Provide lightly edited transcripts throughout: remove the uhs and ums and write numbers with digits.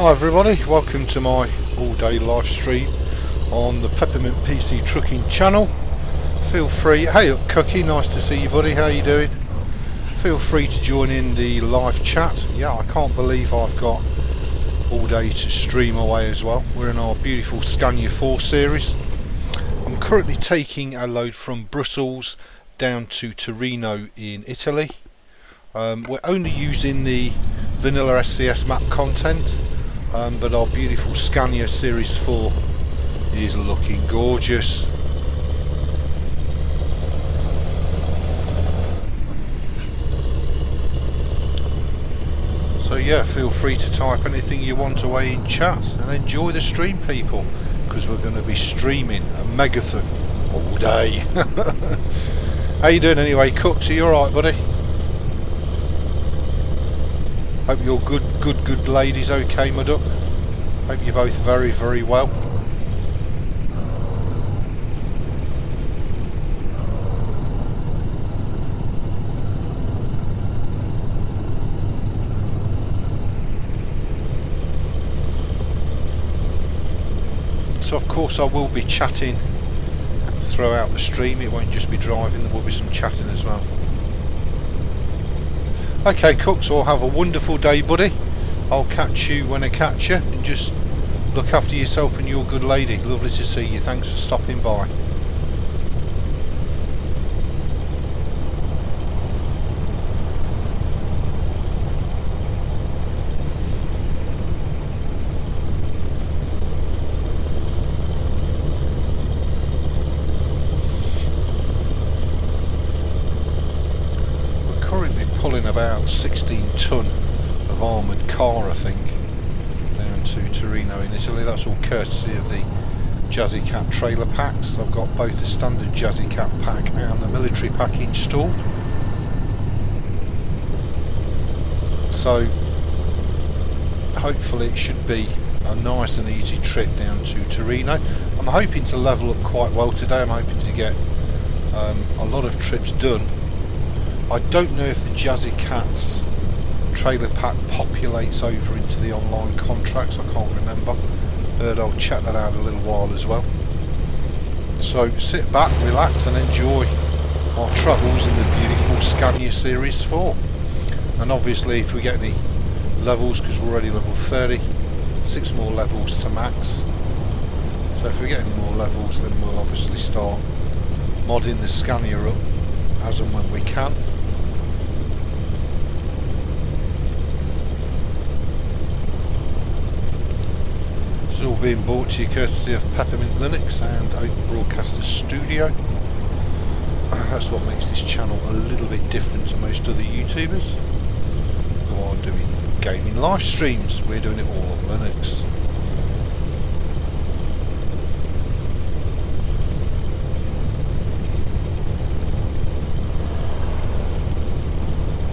Hi everybody, welcome to my all-day live stream on the Peppermint PC Trucking channel. Feel free, hey up Cookie, nice to see you buddy, how you doing? Feel free to join in the live chat. Yeah, I can't believe I've got all day to stream away as well. We're in our beautiful Scania 4 series. I'm currently taking a load from Brussels down to Torino in Italy. We're only using the vanilla SCS map content. But our beautiful Scania Series 4 is looking gorgeous. So yeah, feel free to type anything you want away in chat and enjoy the stream, people, because we're going to be streaming a megathon all day. How you doing anyway, Cooks? Are you alright, buddy? Hope your good lady's okay, my duck. Hope you're both very, very well. So of course I will be chatting throughout the stream. It won't just be driving, there will be some chatting as well. Okay, Cooks, well, have a wonderful day, buddy. I'll catch you when I catch you, and just look after yourself and your good lady. Lovely to see you. Thanks for stopping by. About 16 tonne of armoured car, I think, down to Torino in Italy. That's all courtesy of the Jazzy Cat trailer packs. I've got both the standard Jazzy Cat pack and the military pack installed. So hopefully it should be a nice and easy trip down to Torino. I'm hoping to level up quite well today. I'm hoping to get a lot of trips done. I don't know if the Jazzy Cat's trailer pack populates over into the online contracts, I can't remember, but I'll check that out in a little while as well. So sit back, relax and enjoy our travels in the beautiful Scania Series 4. And obviously if we get any levels, because we're already level 30, 6 more levels to max. So if we get any more levels, then we'll obviously start modding the Scania up as and when we can. This is all being brought to you courtesy of Peppermint Linux and Open Broadcaster Studio. That's what makes this channel a little bit different to most other YouTubers who are doing gaming live streams. We're doing it all on Linux.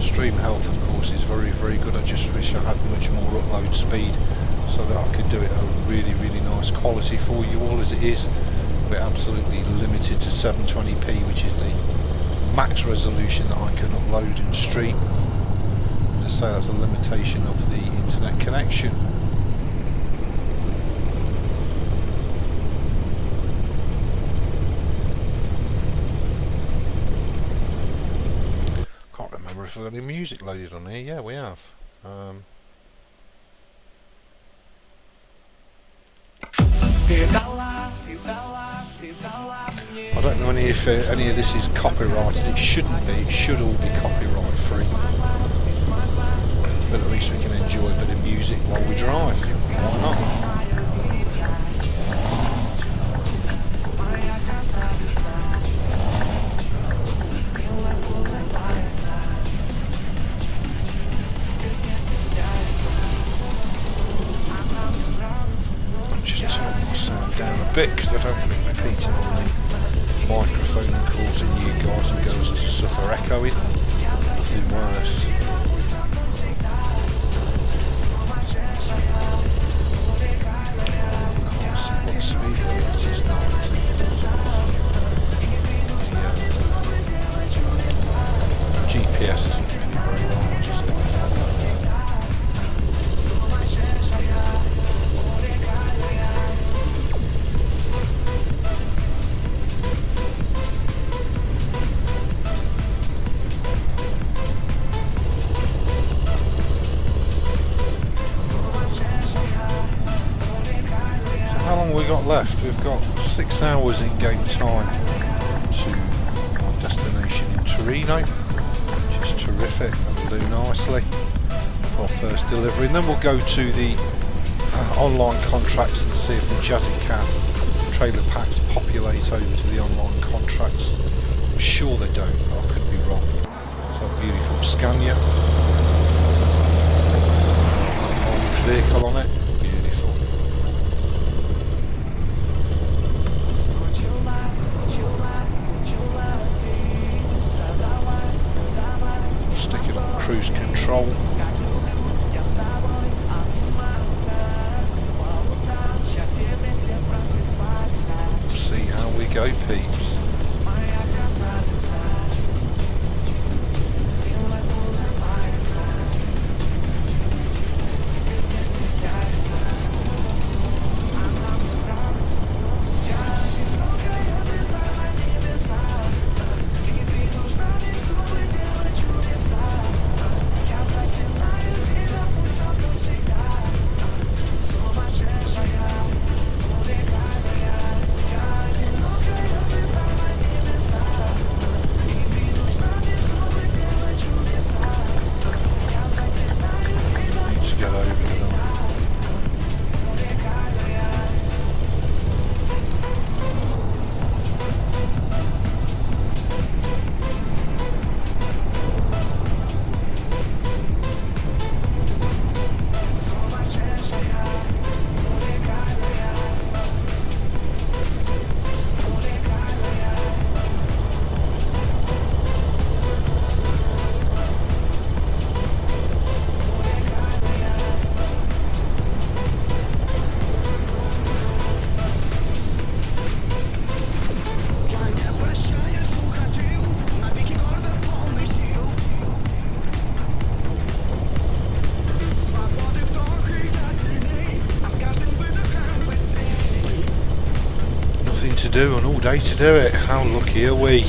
Stream health, of course, is very, very good. I just wish I had much more upload speed so that I could do it at a really, really nice quality for you all. As it is, we're absolutely limited to 720p, which is the max resolution that I can upload and stream. Just say that's a limitation of the internet connection. Can't remember if we've got any music loaded on here. Yeah, we have. I don't know if any of this is copyrighted. It shouldn't be. It should all be copyright free. But at least we can enjoy a bit of music while we drive. Why not? Down a bit because I don't want it repeating on the microphone and causing you guys and girls to suffer echoing. Nothing worse. Can't see what speed limit it is now. GPS isn't really very large, is it? 6 hours in-game time to our destination in Torino, which is terrific. That'll do nicely for our first delivery. And then we'll go to the online contracts and see if the Jazzy Cat trailer packs populate over to the online contracts. I'm sure they don't, but I could be wrong. So a beautiful Scania. Old vehicle on it. Beautiful. Stick it on cruise control. See how we go, peeps. To do and all day to do it. How lucky are we?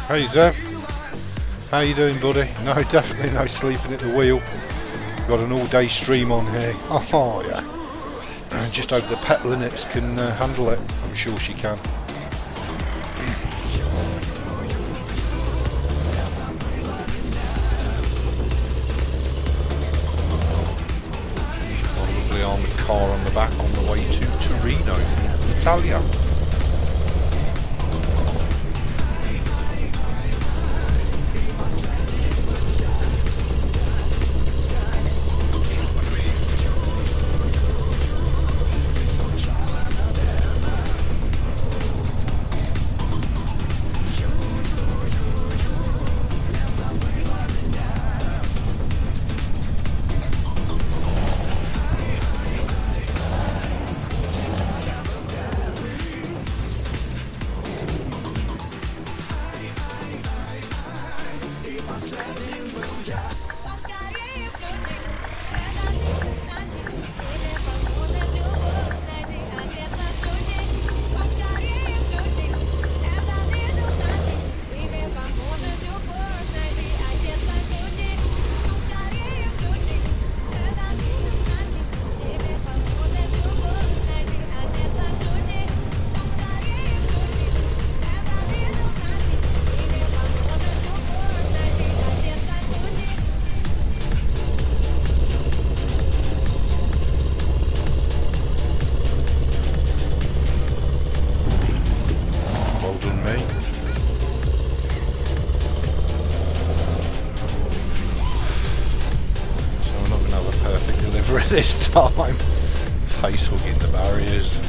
Hey Zev, how you doing, buddy? No, definitely no sleeping at the wheel. Got an all-day stream on here. Oh yeah. And just hope the Pet Linux can handle it. I'm sure she can. A lovely armoured car on the back on the way to Torino, Italia. this time. Face hugging the barriers.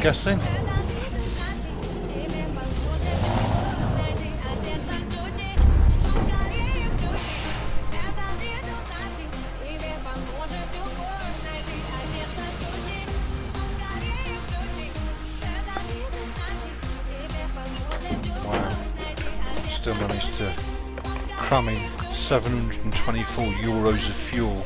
Guessing. Wow. Still managed to cram in 724 euros of fuel.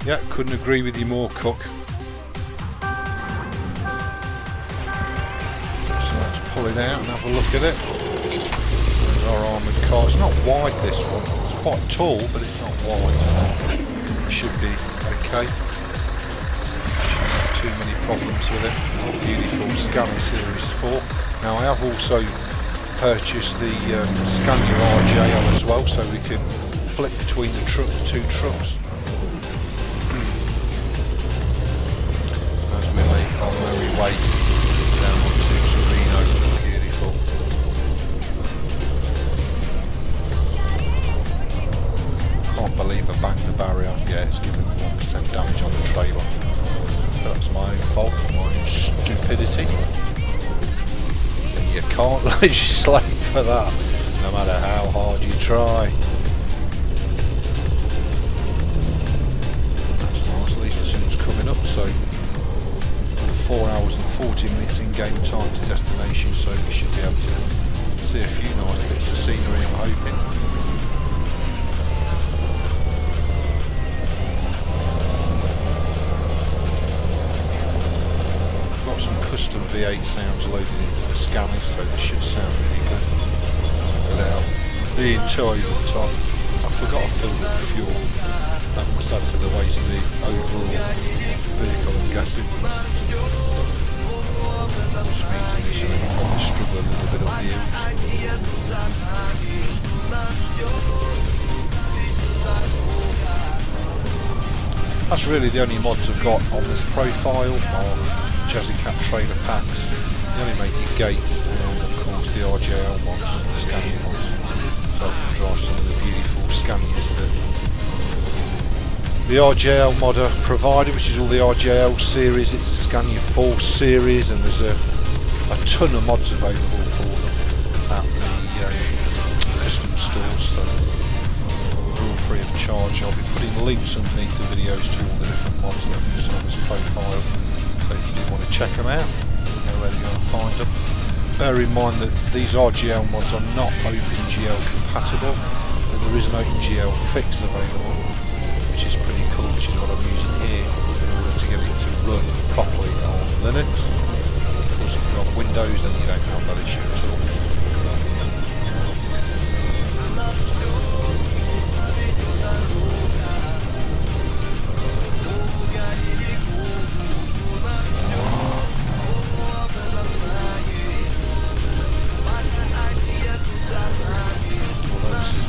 Yeah, couldn't agree with you more, Cook. So let's pull it out and have a look at it. There's our armoured car. It's not wide, this one. It's quite tall, but it's not wide, so it should be okay. Shouldn't have too many problems with it. Beautiful Scania Series 4. Now I have also purchased the Scania RJL as well, so we can flip between the two trucks. On merry way down onto Torino. Beautiful. Can't believe I banged the barrier. Yeah, it's given 1% damage on the trailer. That's my own fault, my own stupidity. And you can't legislate for that, no matter how hard you try. That's nice, at least the sun's coming up, so 4 hours and 40 minutes in game time to destination, so we should be able to see a few nice bits of scenery, I'm hoping. I've got some custom V8 sounds loaded into the Scania, so this should sound really good without being too over the top. I forgot to fill with the fuel. That must add to the weight of the overall vehicle, I'm guessing. Which means initially I'll probably struggle a little bit on the hills. That's really the only mods I've got on this profile are Jazzy Cat trailer packs, the animated gate, and of course the RJL mods, the Scania mods. So I can drive some of the beautiful Scanias that the RJL modder provided, which is all the RJL series. It's the Scania 4 series, and there's a ton of mods available for them at the custom stores, so they're all free of charge. I'll be putting links underneath the videos to all the different mods that I'm using on this profile, so if you do want to check them out, you know where to go and find them. Bear in mind that these RGL mods are not OpenGL compatible, but there is an OpenGL fix available, which is pretty cool, which is what I'm using here in order to get it to run properly on Linux. Of course, if you're on Windows, then you don't have that issue at all.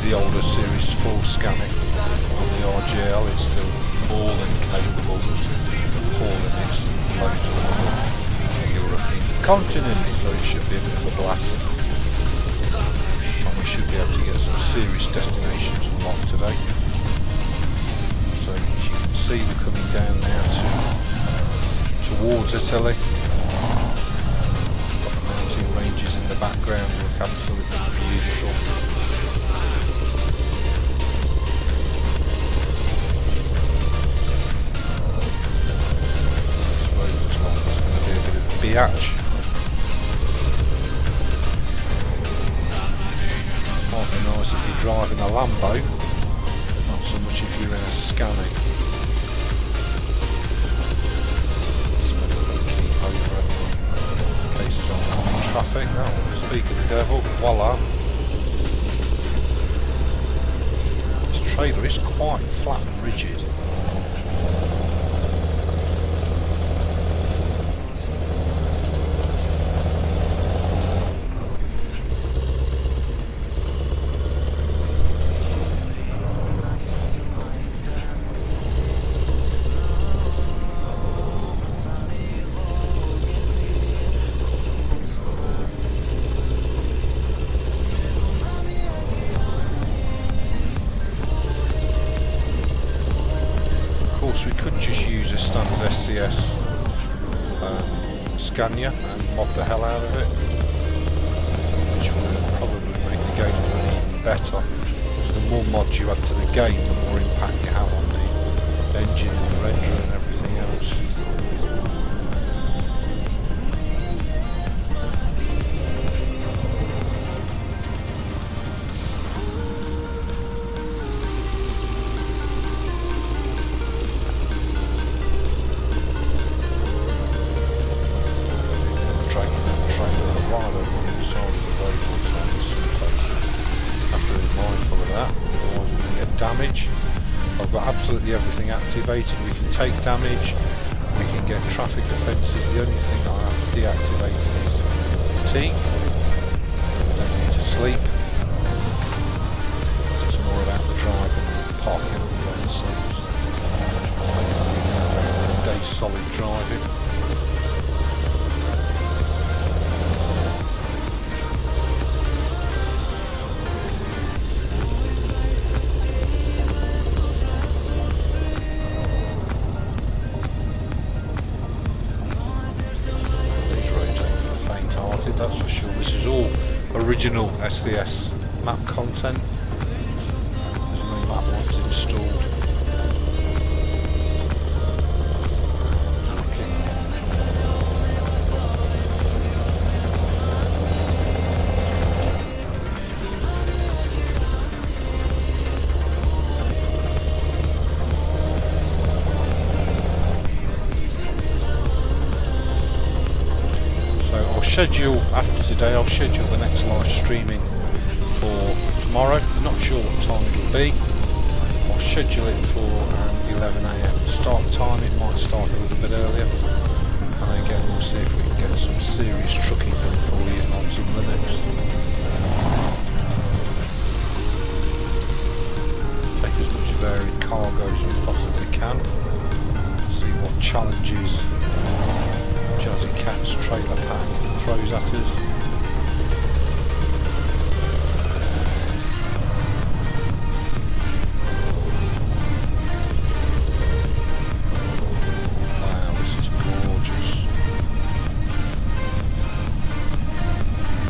The older Series 4 Scania on the RGL, it's still more than capable of hauling its loads along the European continent, so it should be a bit of a blast. And we should be able to get some serious destinations unlocked today. So as you can see, we're coming down now towards Italy. Got the mountain ranges in the background look absolutely beautiful. This road looks like there's going to be a bit of a biatch. Might be nice if you're driving a Lambo, not so much if you're in a Scania. Cases on traffic. Oh, speak of the devil, voila. This trailer is quite flat and rigid. We could just use a standard SCS Scania and mod the hell out of it, which would probably make the game run even better, because the more mods you add to the game, the more impact you have on the engine and the render and everything else. Damage. I've got absolutely everything activated. We can take damage, we can get traffic offences. The only thing I have deactivated is fatigue. We don't need to sleep. It's more about the drive and the parking and the sleep. So hopefully a day's solid driving. That's for sure. This is all original SCS map content. There's no map ones installed. Schedule after today, I'll schedule the next live streaming for tomorrow. I'm not sure what time it'll be. I'll schedule it for 11 AM start time. It might start a little bit earlier, and again we'll see if we can get some serious trucking done for you on some Linux. Take as much varied cargo as we possibly can. See what challenges Jazzy Cat's trailer pack throws at us. Wow, this is gorgeous.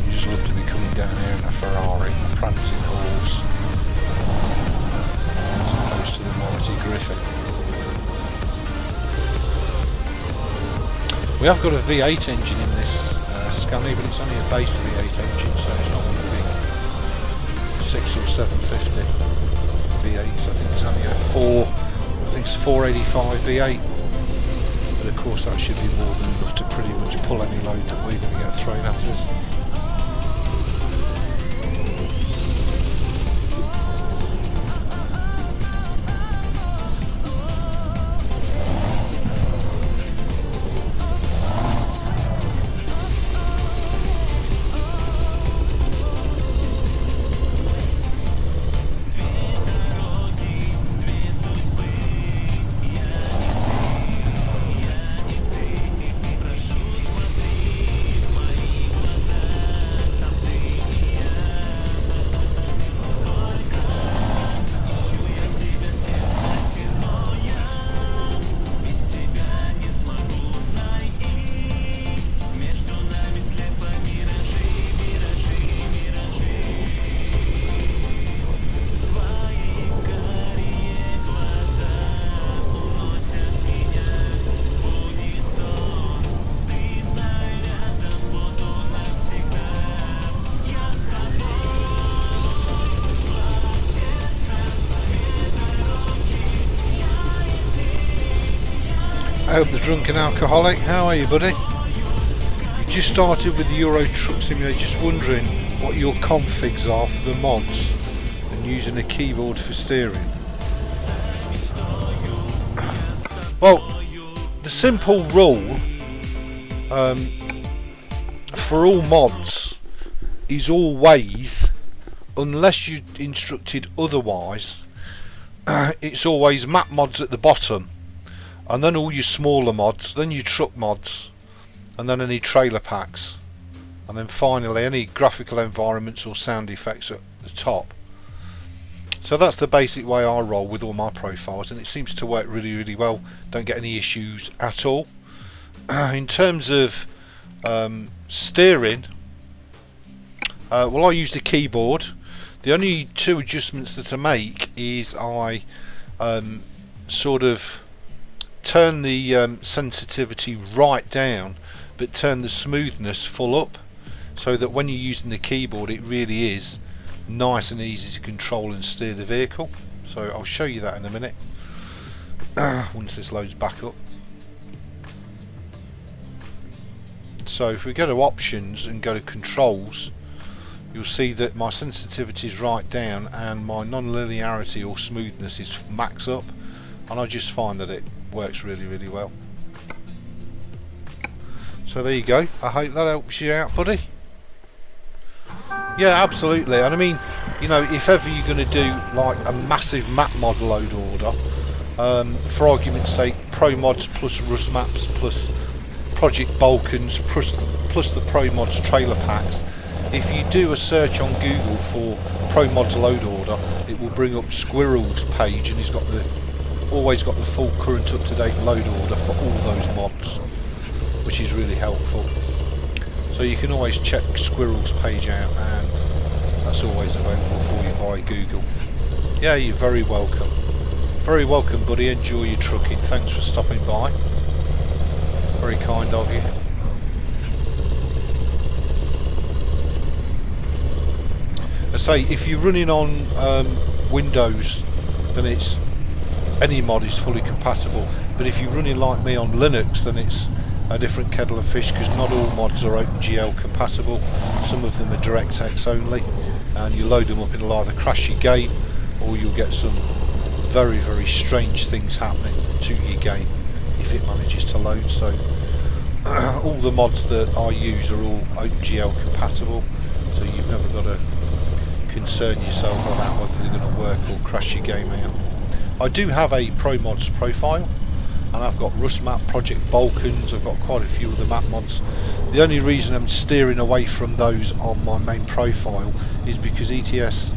You just love to be coming down here in a Ferrari, a prancing horse, as opposed to the mighty Griffin. We have got a V8 engine in this Scania, but it's only a base V8 engine, so it's not one of the big 6 or 750 V8s. I think it's only it's 485 V8. But of course that should be more than enough to pretty much pull any load that we're going to get thrown at us. hope the drunken alcoholic. How are you, buddy? You just started with the Euro Truck Simulator, just wondering what your configs are for the mods and using a keyboard for steering. Well, the simple rule for all mods is always, unless you instructed otherwise, it's always map mods at the bottom, and then all your smaller mods, then your truck mods, and then any trailer packs, and then finally any graphical environments or sound effects at the top. So that's the basic way I roll with all my profiles, and it seems to work really, really well. Don't get any issues at all. In terms of steering, well, I use the keyboard. The only two adjustments that I make is I sort of turn the sensitivity right down, but turn the smoothness full up, so that when you're using the keyboard it really is nice and easy to control and steer the vehicle. So I'll show you that in a minute once this loads back up. So if we go to options and go to controls, you'll see that my sensitivity is right down and my non-linearity or smoothness is max up, and I just find that it works really, really well. So there you go. I hope that helps you out, buddy. Yeah, absolutely. And I mean, you know, if ever you're going to do like a massive map mod load order, for argument's sake, Pro Mods plus Rust Maps plus Project Balkans plus the Pro Mods trailer packs, if you do a search on Google for Pro Mods load order, it will bring up Squirrel's page, and he's got always got the full current up-to-date load order for all those mods, which is really helpful. So you can always check Squirrel's page out, and that's always available for you via Google. Yeah, you're very welcome. Very welcome, buddy. Enjoy your trucking. Thanks for stopping by. Very kind of you. I say, if you're running on Windows, then it's any mod is fully compatible. But if you're running like me on Linux, then it's a different kettle of fish, because not all mods are OpenGL compatible. Some of them are DirectX only, and you load them up and it'll either crash your game, or you'll get some very, very strange things happening to your game if it manages to load. So all the mods that I use are all OpenGL compatible, so you've never got to concern yourself about whether they're going to work or crash your game out. I do have a Pro Mods profile, and I've got Rust Map, Project Balkans, I've got quite a few of the map mods. The only reason I'm steering away from those on my main profile is because SCS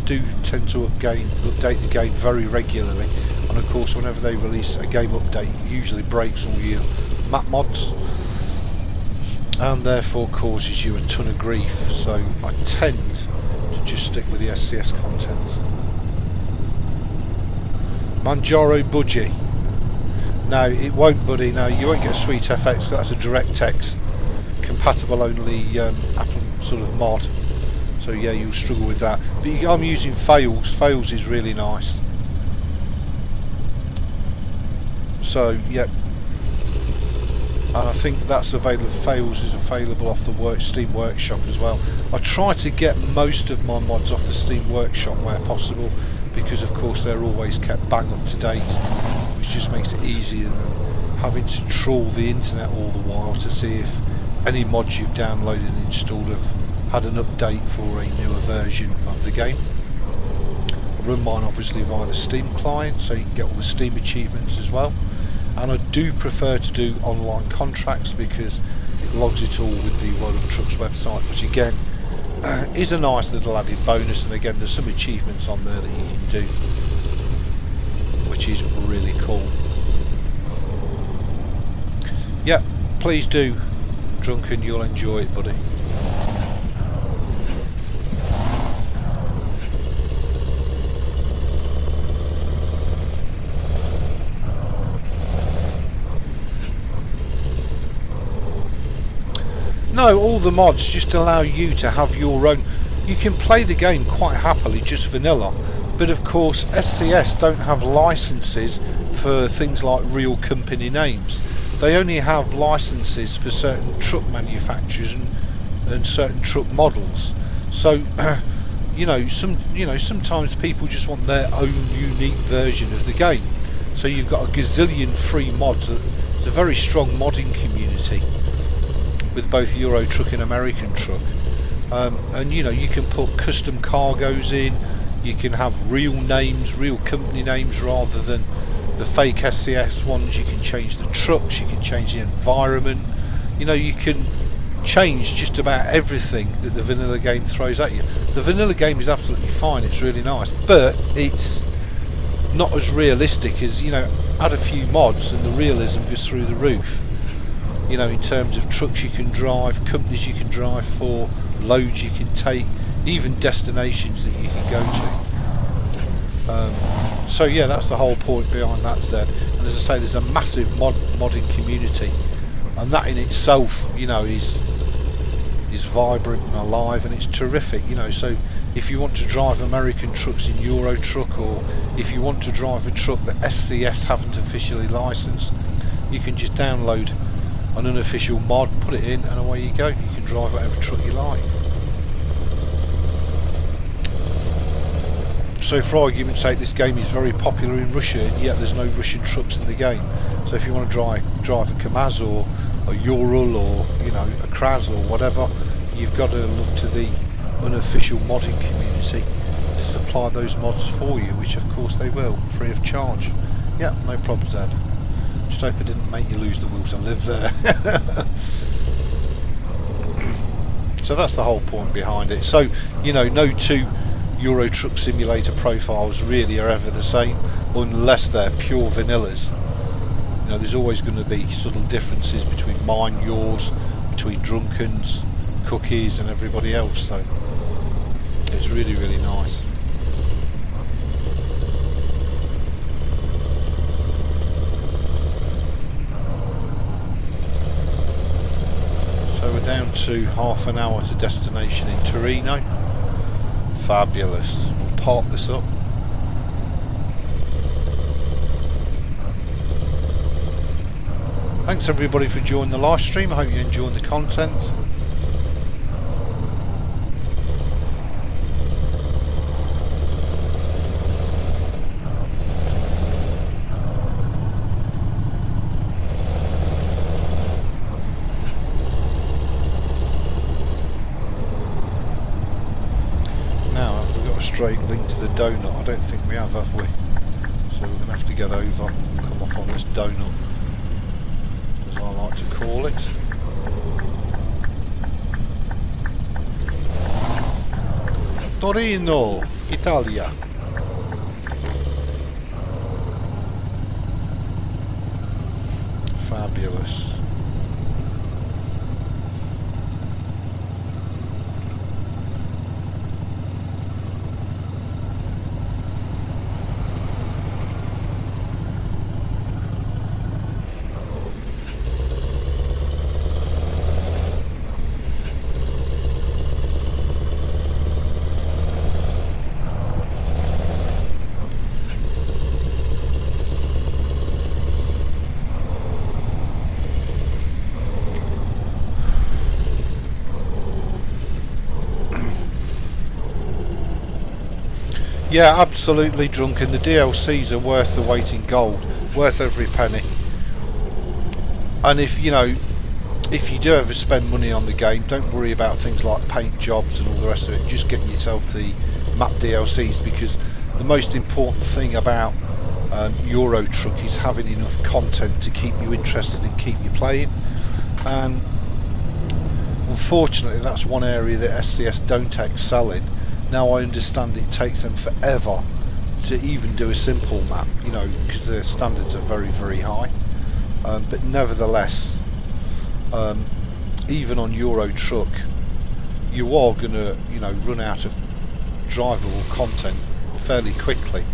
do tend to update the game very regularly, and of course whenever they release a game update it usually breaks all your map mods and therefore causes you a ton of grief, so I tend to just stick with the SCS contents. Manjaro Budgie. No, it won't, buddy. No, you won't get a Sweet FX. That's a DirectX compatible only Apple sort of mod. So yeah, you'll struggle with that. But I'm using Fails. Fails is really nice. So yeah, and I think that's available. Fails is available off the Steam Workshop as well. I try to get most of my mods off the Steam Workshop where possible, because of course they're always kept bang up to date, which just makes it easier than having to trawl the internet all the while to see if any mods you've downloaded and installed have had an update for a newer version of the game. I run mine obviously via the Steam client, so you can get all the Steam achievements as well, and I do prefer to do online contracts because it logs it all with the World of Trucks website, which again is a nice little added bonus, and again there's some achievements on there that you can do, which is really cool. Yeah, please do, Drunken, you'll enjoy it, buddy. No, all the mods just allow you to have your own. You can play the game quite happily, just vanilla, But of course SCS don't have licenses for things like real company names. They only have licenses for certain truck manufacturers and certain truck models. So sometimes people just want their own unique version of the game. So you've got a gazillion free mods. It's a very strong modding community with both Euro Truck and American Truck. And you can put custom cargoes in. You can have real names, real company names, rather than the fake SCS ones. You can change the trucks, you can change the environment. You can change just about everything that the vanilla game throws at you. The vanilla game is absolutely fine, it's really nice, but it's not as realistic as, add a few mods and the realism goes through the roof. In terms of trucks you can drive, companies you can drive for, loads you can take, even destinations that you can go to. So yeah, that's the whole point behind that, Zed. And as I say, there's a massive modding community, and that in itself, is vibrant and alive, and it's terrific. So if you want to drive American trucks in Euro Truck, or if you want to drive a truck that SCS haven't officially licensed, you can just download an unofficial mod, put it in, and away you go. You can drive whatever truck you like. So for argument's sake, this game is very popular in Russia, and yet there's no Russian trucks in the game. So if you want to drive a Kamaz or a Ural or a Kraz or whatever, you've got to look to the unofficial modding community to supply those mods for you, which of course they will, free of charge. Yeah, no problem, Zed. Just hope I didn't make you lose the will to live there. So that's the whole point behind it. So no two Euro Truck Simulator profiles really are ever the same, unless they're pure vanillas. There's always going to be subtle differences between mine, yours, between Drunken's, Cookies and everybody else, so it's really, really nice. So we're down to half an hour to destination in Torino. Fabulous. We'll park this up. Thanks everybody for joining the live stream. I hope you're enjoying the content. Now, have we got a straight link to the donut? I don't think we have we? So we're going to have to get over and come off on this donut, as I like to call it. Torino, Italia. Fabulous. Yeah, absolutely, Drunken. The DLCs are worth the weight in gold, worth every penny. And if you do ever spend money on the game, don't worry about things like paint jobs and all the rest of it. Just get yourself the map DLCs, because the most important thing about Euro Truck is having enough content to keep you interested and keep you playing. And unfortunately, that's one area that SCS don't excel in. Now I understand it takes them forever to even do a simple map, because their standards are very, very high. But nevertheless, even on Euro Truck, you are going to, run out of drivable content fairly quickly.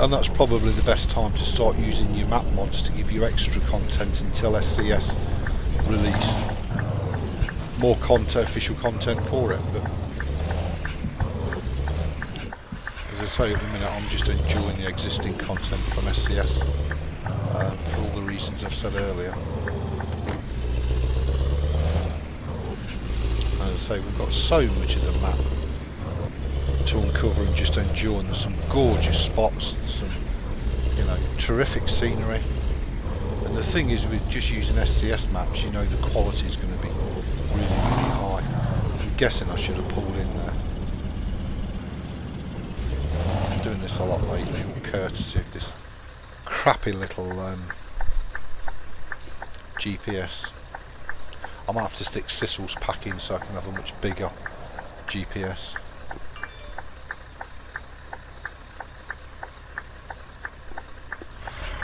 And that's probably the best time to start using your map mods to give you extra content until SCS release more content, official content for it. But As I say, at the minute I'm just enjoying the existing content from SCS for all the reasons I've said earlier. As I say, we've got so much of the map to uncover and just enjoy, and there's some gorgeous spots, some, you know, terrific scenery. And the thing is, with just using SCS maps, you know the quality is going to be really, really high. I'm guessing I should have pulled in there. I'm doing this a lot lately, courtesy of this crappy little GPS. I might have to stick Sissel's pack in so I can have a much bigger GPS.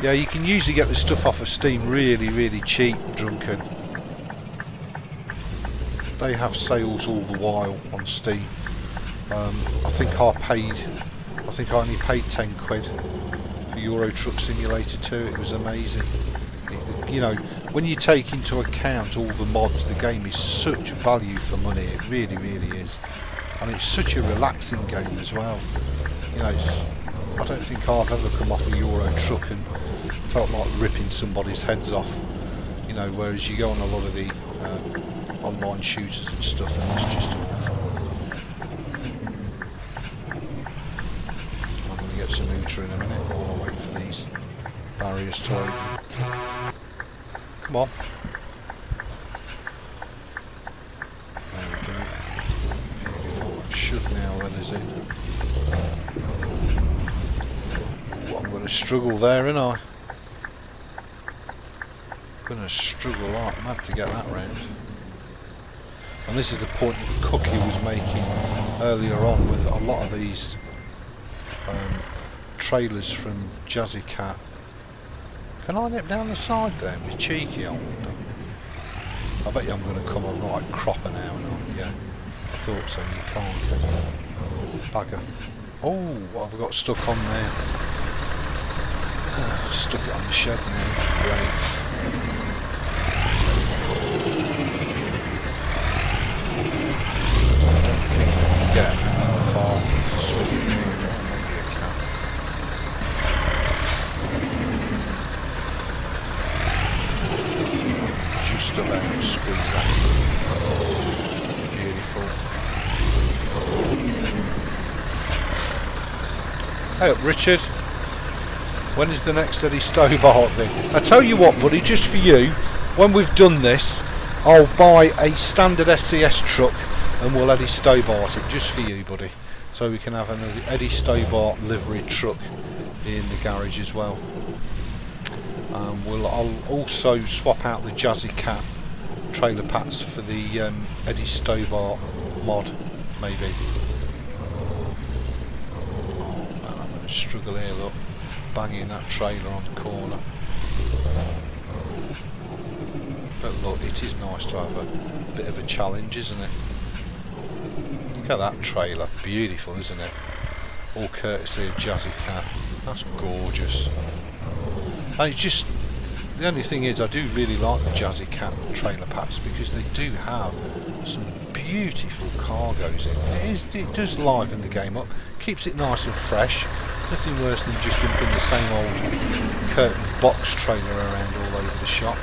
Yeah, you can usually get this stuff off of Steam really, really cheap, Drunken. They have sales all the while on Steam. I think I only paid 10 quid for Euro Truck Simulator 2. It was amazing. You know, when you take into account all the mods, the game is such value for money. It really, really is. And it's such a relaxing game as well. You know, I don't think I've ever come off a Euro Truck and felt like ripping somebody's heads off. You know, whereas you go on a lot of the online shooters and stuff, and it's just awful. I'm going to get some Ultra in a minute while I wait for these barriers to open. Come on. There we go. Beautiful. That should now let us in. Ooh, I'm going to struggle there, ain't I? Going to struggle like mad to get that round. And this is the point that Cookie was making earlier on with a lot of these trailers from Jazzy Cat. Can I nip down the side there and be cheeky? I wonder. I bet you I'm going to come a right cropper now, and yeah, I thought so. You can't, can you? Bagger. Oh, what have I got stuck on there? Stuck it on the shed now. Great. I don't think I can get far to swim. Maybe I can. I think I can just about squeeze that in. Beautiful. Hey up, Richard. When is the next Eddie Stobart thing? I tell you what, buddy, just for you, when we've done this, I'll buy a standard SCS truck and we'll Eddie Stobart it, just for you, buddy. So we can have an Eddie Stobart livery truck in the garage as well. I'll also swap out the Jazzy Cat trailer packs for the Eddie Stobart mod, maybe. Oh man, I'm going to struggle here, look. Banging that trailer on the corner. But look, it is nice to have a bit of a challenge, isn't it? Look at that trailer, beautiful, isn't it? All courtesy of Jazzy Cat. That's gorgeous. And it's just, the only thing is, I do really like the Jazzy Cat trailer packs because they do have some beautiful cargoes in. It does liven the game up, keeps it nice and fresh. Nothing worse than just dumping the same old curtain box trailer around all over the shop.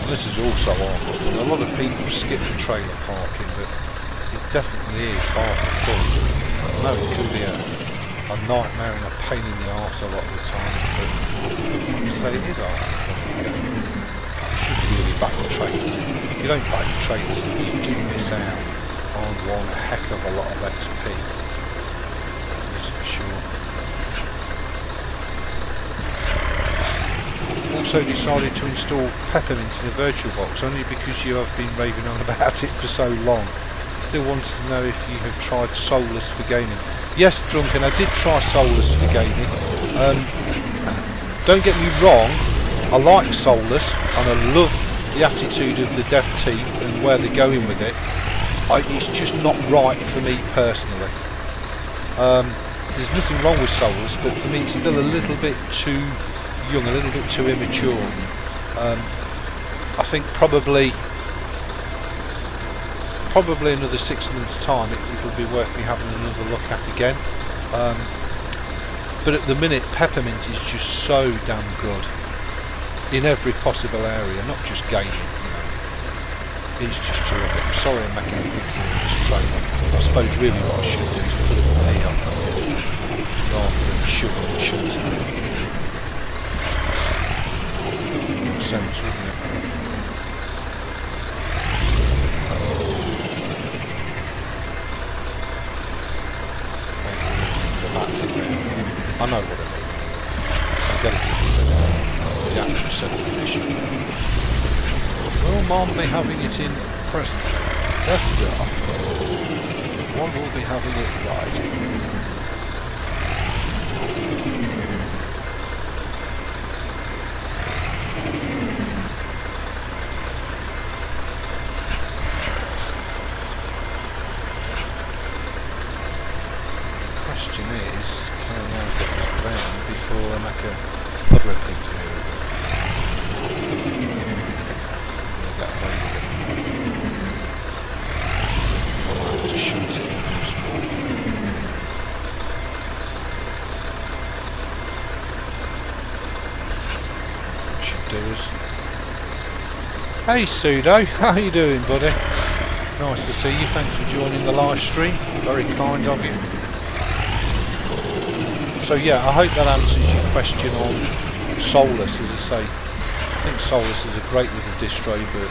This is also half the fun. A lot of people skip the trailer parking, but it definitely is half the fun. I know it can be a nightmare and a pain in the arse a lot of the times, but I would say it is half the fun of the game. You should really back the trailers in. If you don't back the trailers in, you do miss out on one heck of a lot of XP. That's for sure. Also decided to install Peppermint in a VirtualBox only because you have been raving on about it for so long. Still wanted to know if you have tried Solus for gaming. Yes, Drunken, I did try Solus for gaming. Don't get me wrong, I like Solus and I love the attitude of the dev team and where they're going with it, it's just not right for me personally. There's nothing wrong with Solus, but for me it's still a little bit too young, a little bit too immature. I think probably another 6 months time it'll be worth me having another look at again. But at the minute Peppermint is just so damn good in every possible area, not just gaming, you know. It's just terrific. I'm sorry I'm making a big deal of this trailer. I suppose really what I should do is put it there rather than shovel and shunting it. Makes sense, wouldn't it? I know what it is. I'll get it to the actual centre of the mission. Will Mom be having it in present? Yes, dear. One will be having it writing. Question is, can I now get this round before I make a thorough picture of it? Get away with it. I'll have to shoot it once more. That should do us. Hey Pseudo, how you doing, buddy? Nice to see you, thanks for joining the live stream. Very kind of you. So yeah, I hope that answers your question on Solus. As I say, I think Solus is a great little distro, but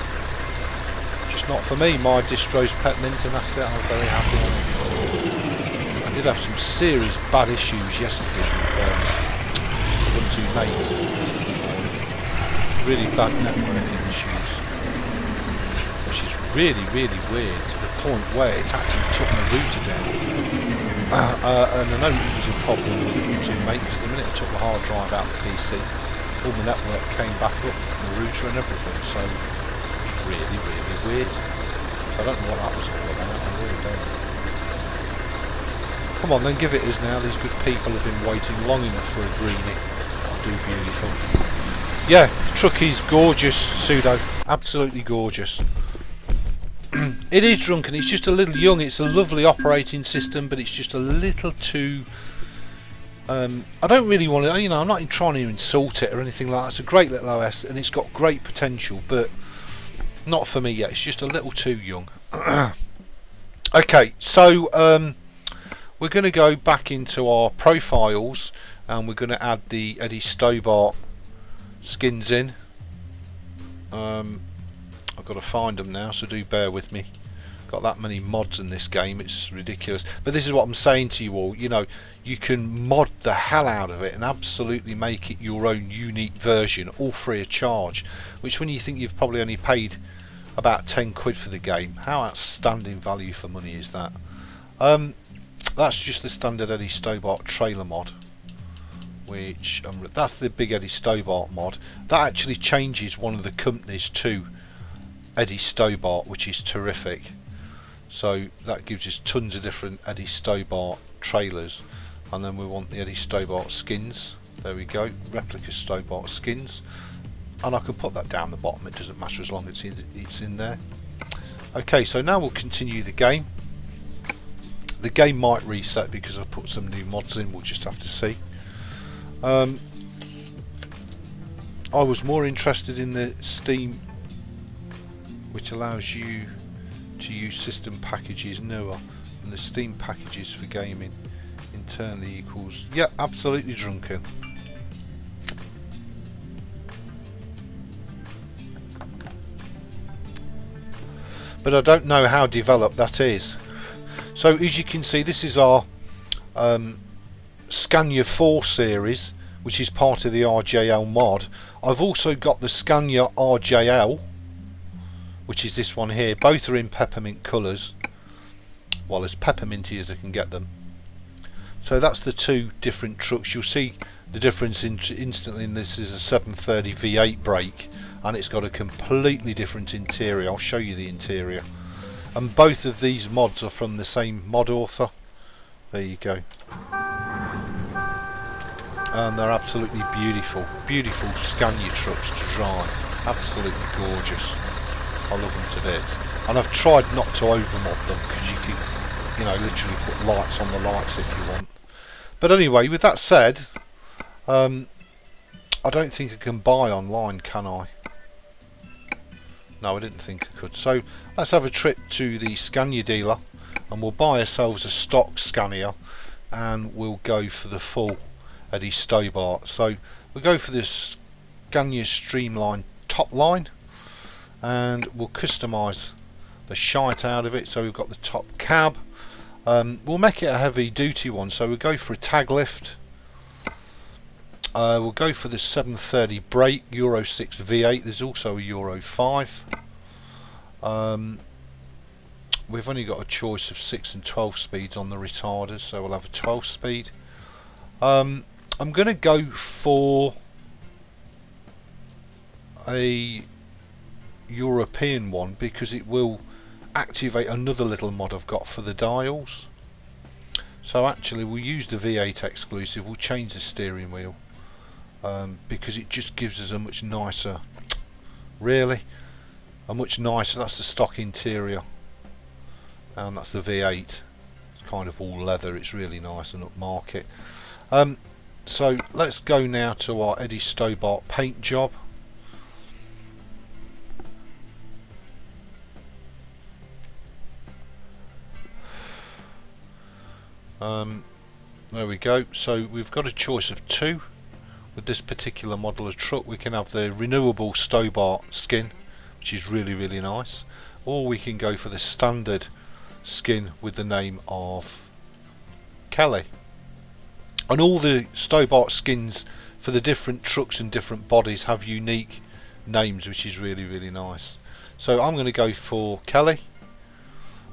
just not for me. My distro's Peppermint, and that's it. I'm very happy on it. I did have some serious bad issues yesterday with Ubuntu Mate yesterday morning. Really bad networking issues, which is really, really weird, to the point where it actually took my router down. And I know it was a problem with Ubuntu Mate, because the minute I took the hard drive out of the PC, all the network came back up, the router and everything, so it was really, really weird. So I don't know what that was all about, I really don't. Come on then, give it us now. These good people have been waiting long enough for a greenie. I'll do beautiful. Yeah, the truck is gorgeous, Pseudo. Absolutely gorgeous. It is drunken, it's just a little young. It's a lovely operating system, but it's just a little too... I don't really want to, you know, I'm not trying to insult it or anything like that. It's a great little OS and it's got great potential, but not for me yet. It's just a little too young. Okay, so we're going to go back into our profiles and we're going to add the Eddie Stobart skins in. I've got to find them now, so do bear with me. Got that many mods in this game, it's ridiculous. But this is what I'm saying to you all, you know, you can mod the hell out of it and absolutely make it your own unique version, all free of charge, which when you think you've probably only paid about 10 quid for the game, how outstanding value for money is that? That's just the standard Eddie Stobart trailer mod, which that's the big Eddie Stobart mod. That actually changes one of the companies to Eddie Stobart, which is terrific. So that gives us tons of different Eddie Stobart trailers, and then we want the Eddie Stobart skins. There we go, replica Stobart skins, and I can put that down the bottom, it doesn't matter as long as it's in there. Okay, so now we'll continue the game. The game might reset because I put some new mods in, we'll just have to see. I was more interested in the Steam, which allows you to use system packages newer, and the Steam packages for gaming internally equals, yeah, absolutely drunken. But I don't know how developed that is. So as you can see, this is our Scania 4 series, which is part of the RJL mod. I've also got the Scania RJL, which is this one here. Both are in Peppermint colours, well, as pepperminty as I can get them. So that's the two different trucks. You'll see the difference instantly. This is a 730 V8 brake, and it's got a completely different interior. I'll show you the interior. And both of these mods are from the same mod author. There you go. And they're absolutely beautiful. Beautiful Scania trucks to drive. Absolutely gorgeous. I love them to bits. And I've tried not to overmod them, because you can, you know, literally put lights on the lights if you want. But anyway, with that said, I don't think I can buy online, can I? No, I didn't think I could. So let's have a trip to the Scania dealer, and we'll buy ourselves a stock Scania, and we'll go for the full Eddie Stobart. So we'll go for this Scania Streamline top line, and we'll customise the shite out of it. So we've got the top cab. We'll make it a heavy duty one, so we'll go for a tag lift. We'll go for the 730 brake, Euro 6 V8. There's also a Euro 5. We've only got a choice of 6 and 12 speeds on the retarders, so we'll have a 12 speed. I'm going to go for a European one, because it will activate another little mod I've got for the dials. So actually we'll use the V8 exclusive. We'll change the steering wheel, because it just gives us a much nicer, really a much nicer, that's the stock interior, and that's the V8. It's kind of all leather. It's really nice and upmarket. So let's go now to our Eddie Stobart paint job. There we go. So we've got a choice of two. With this particular model of truck, we can have the renewable Stobart skin, which is really nice, or we can go for the standard skin with the name of Kelly. And all the Stobart skins for the different trucks and different bodies have unique names, which is really nice. So I'm going to go for Kelly.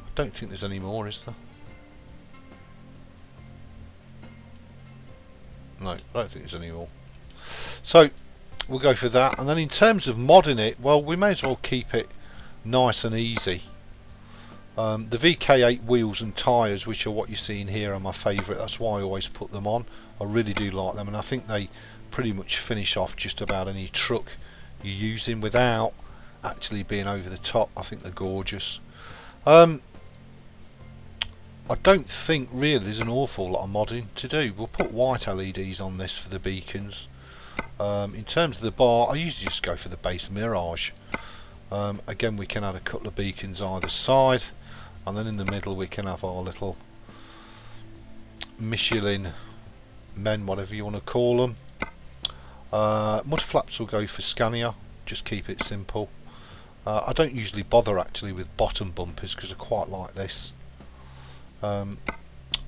I don't think there's any more, is there? No, I don't think there's any more. So we'll go for that. And then in terms of modding it, well, we may as well keep it nice and easy. The VK8 wheels and tyres, which are what you see in here, are my favourite. That's why I always put them on. I really do like them, and I think they pretty much finish off just about any truck you're using without actually being over the top. I think they're gorgeous. I don't think really there's an awful lot of modding to do. We'll put white LEDs on this for the beacons. In terms of the bar, I usually just go for the base Mirage. Again, we can add a couple of beacons either side, and then in the middle we can have our little Michelin men, whatever you want to call them. Mud flaps will go for Scania, just keep it simple. I don't usually bother actually with bottom bumpers, because I quite like this.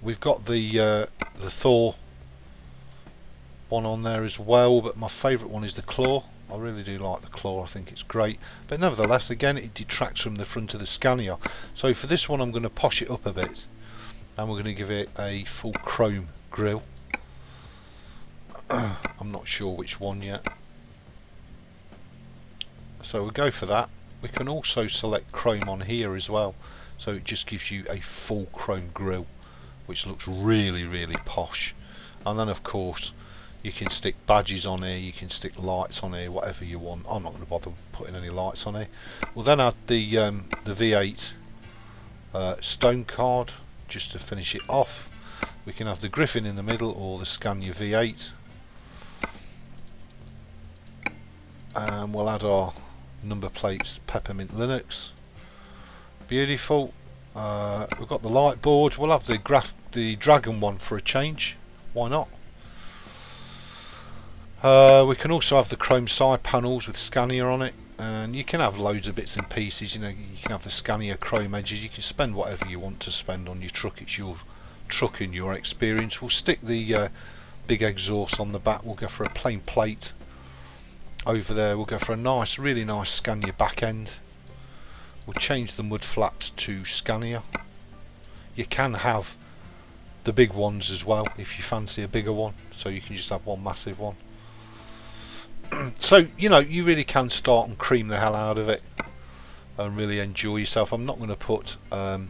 We've got the Thor one on there as well, but my favourite one is the Claw. I really do like the Claw. I think it's great, but nevertheless, again, it detracts from the front of the Scania. So for this one I'm going to posh it up a bit, and we're going to give it a full chrome grille. I'm not sure which one yet, so we'll go for that. We can also select chrome on here as well, so it just gives you a full chrome grille, which looks really posh. And then of course you can stick badges on here, you can stick lights on here, whatever you want. I'm not going to bother putting any lights on here. We'll then add the V8 stone card just to finish it off. We can have the Griffin in the middle, or the Scania V8, and we'll add our number plates, Peppermint Linux. Beautiful. We've got the light board. We'll have the Dragon one for a change. Why not? We can also have the chrome side panels with Scania on it, and you can have loads of bits and pieces. You know, you can have the Scania chrome edges. You can spend whatever you want to spend on your truck. It's your truck and your experience. We'll stick the big exhaust on the back. We'll go for a plain plate over there. We'll go for a nice, really nice Scania back end. We'll change the mud flaps to Scania. You can have the big ones as well if you fancy a bigger one, so you can just have one massive one. So you know, you really can start and cream the hell out of it and really enjoy yourself. I'm not going to put a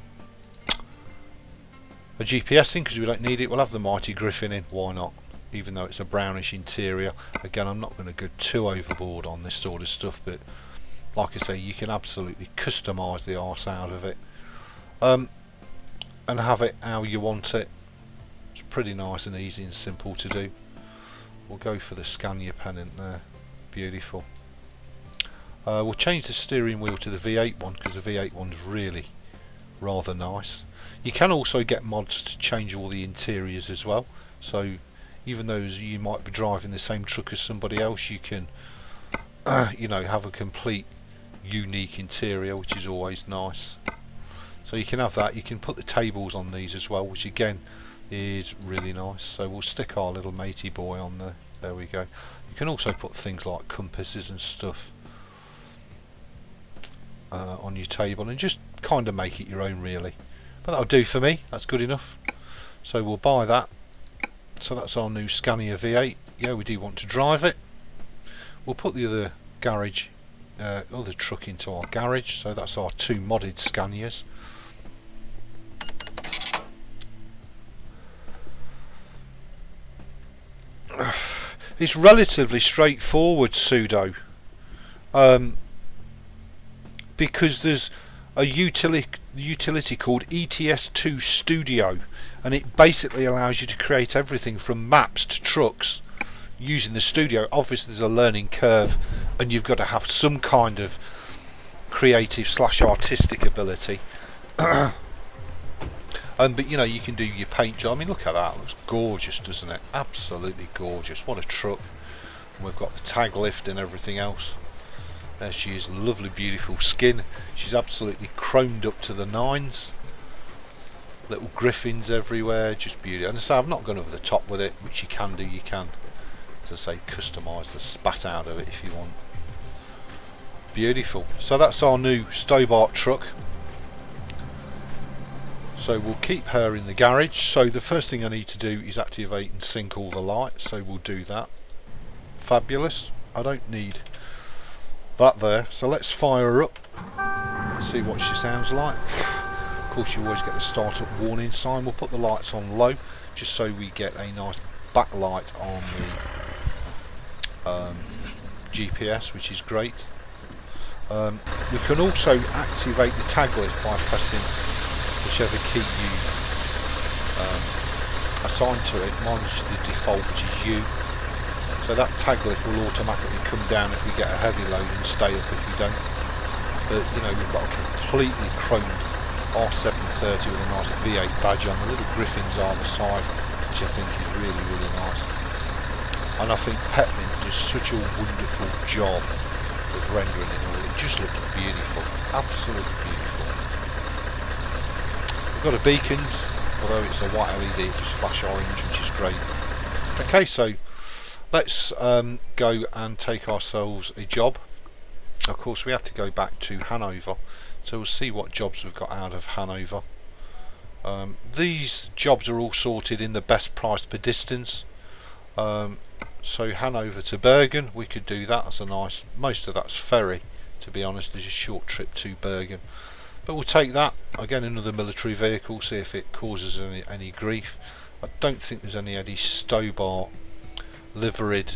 GPS in because we don't need it. We'll have the Mighty Griffin in, why not, even though it's a brownish interior. Again, I'm not going to go too overboard on this sort of stuff, but like I say, you can absolutely customise the arse out of it and have it how you want it. It's pretty nice and easy and simple to do. We'll go for the Scania pennant there. Beautiful. We'll change the steering wheel to the V8 one because the V8 one's really rather nice. You can also get mods to change all the interiors as well, so even though you might be driving the same truck as somebody else, you can you know, have a complete unique interior, which is always nice. So you can have that. You can put the tables on these as well, which again is really nice. So we'll stick our little matey boy on there. There we go. You can also put things like compasses and stuff on your table and just kind of make it your own really, but that'll do for me. That's good enough. So we'll buy that. So that's our new Scania V8. Yeah, we do want to drive it. We'll put the other garage other truck into our garage. So that's our two modded Scanias. It's relatively straightforward pseudo, because there's a utility called ETS2 Studio, and it basically allows you to create everything from maps to trucks using the studio. Obviously there's a learning curve and you've got to have some kind of creative / artistic ability. But you know, you can do your paint job. I mean, look at that, it looks gorgeous, doesn't it? Absolutely gorgeous. What a truck. And we've got the tag lift and everything else. There she is, lovely beautiful skin. She's absolutely chromed up to the nines. Little griffins everywhere, just beauty. And so I've not gone over the top with it, which you can do. You can, as I say, customise the spat out of it if you want. Beautiful. So that's our new Stobart truck. So we'll keep her in the garage. So the first thing I need to do is activate and sync all the lights, so we'll do that. Fabulous. I don't need that there, so let's fire her up, see what she sounds like. Of course, you always get the startup warning sign. We'll put the lights on low just so we get a nice backlight on the GPS, which is great. We can also activate the tag lift by pressing whichever key you assign to it. Mine is the default, which is U. So that tag lift will automatically come down if we get a heavy load and stay up if we don't. But you know, we've got a completely chromed R730 with a nice V8 badge on. The little griffins either side, which I think is really, really nice. And I think Peppermint does such a wonderful job of rendering it all. It just looks beautiful, absolutely beautiful. We've got the beacons, although it's a white LED, it just flash orange, which is great. Okay, so let's go and take ourselves a job. Of course, we have to go back to Hanover, so we'll see what jobs we've got out of Hanover. These jobs are all sorted in the best price per distance. So Hanover to Bergen, we could do that. That's a nice, most of that's ferry, to be honest. There's a short trip to Bergen, but we'll take that. Again, another military vehicle, see if it causes any grief. I don't think there's any Eddie Stobart liveried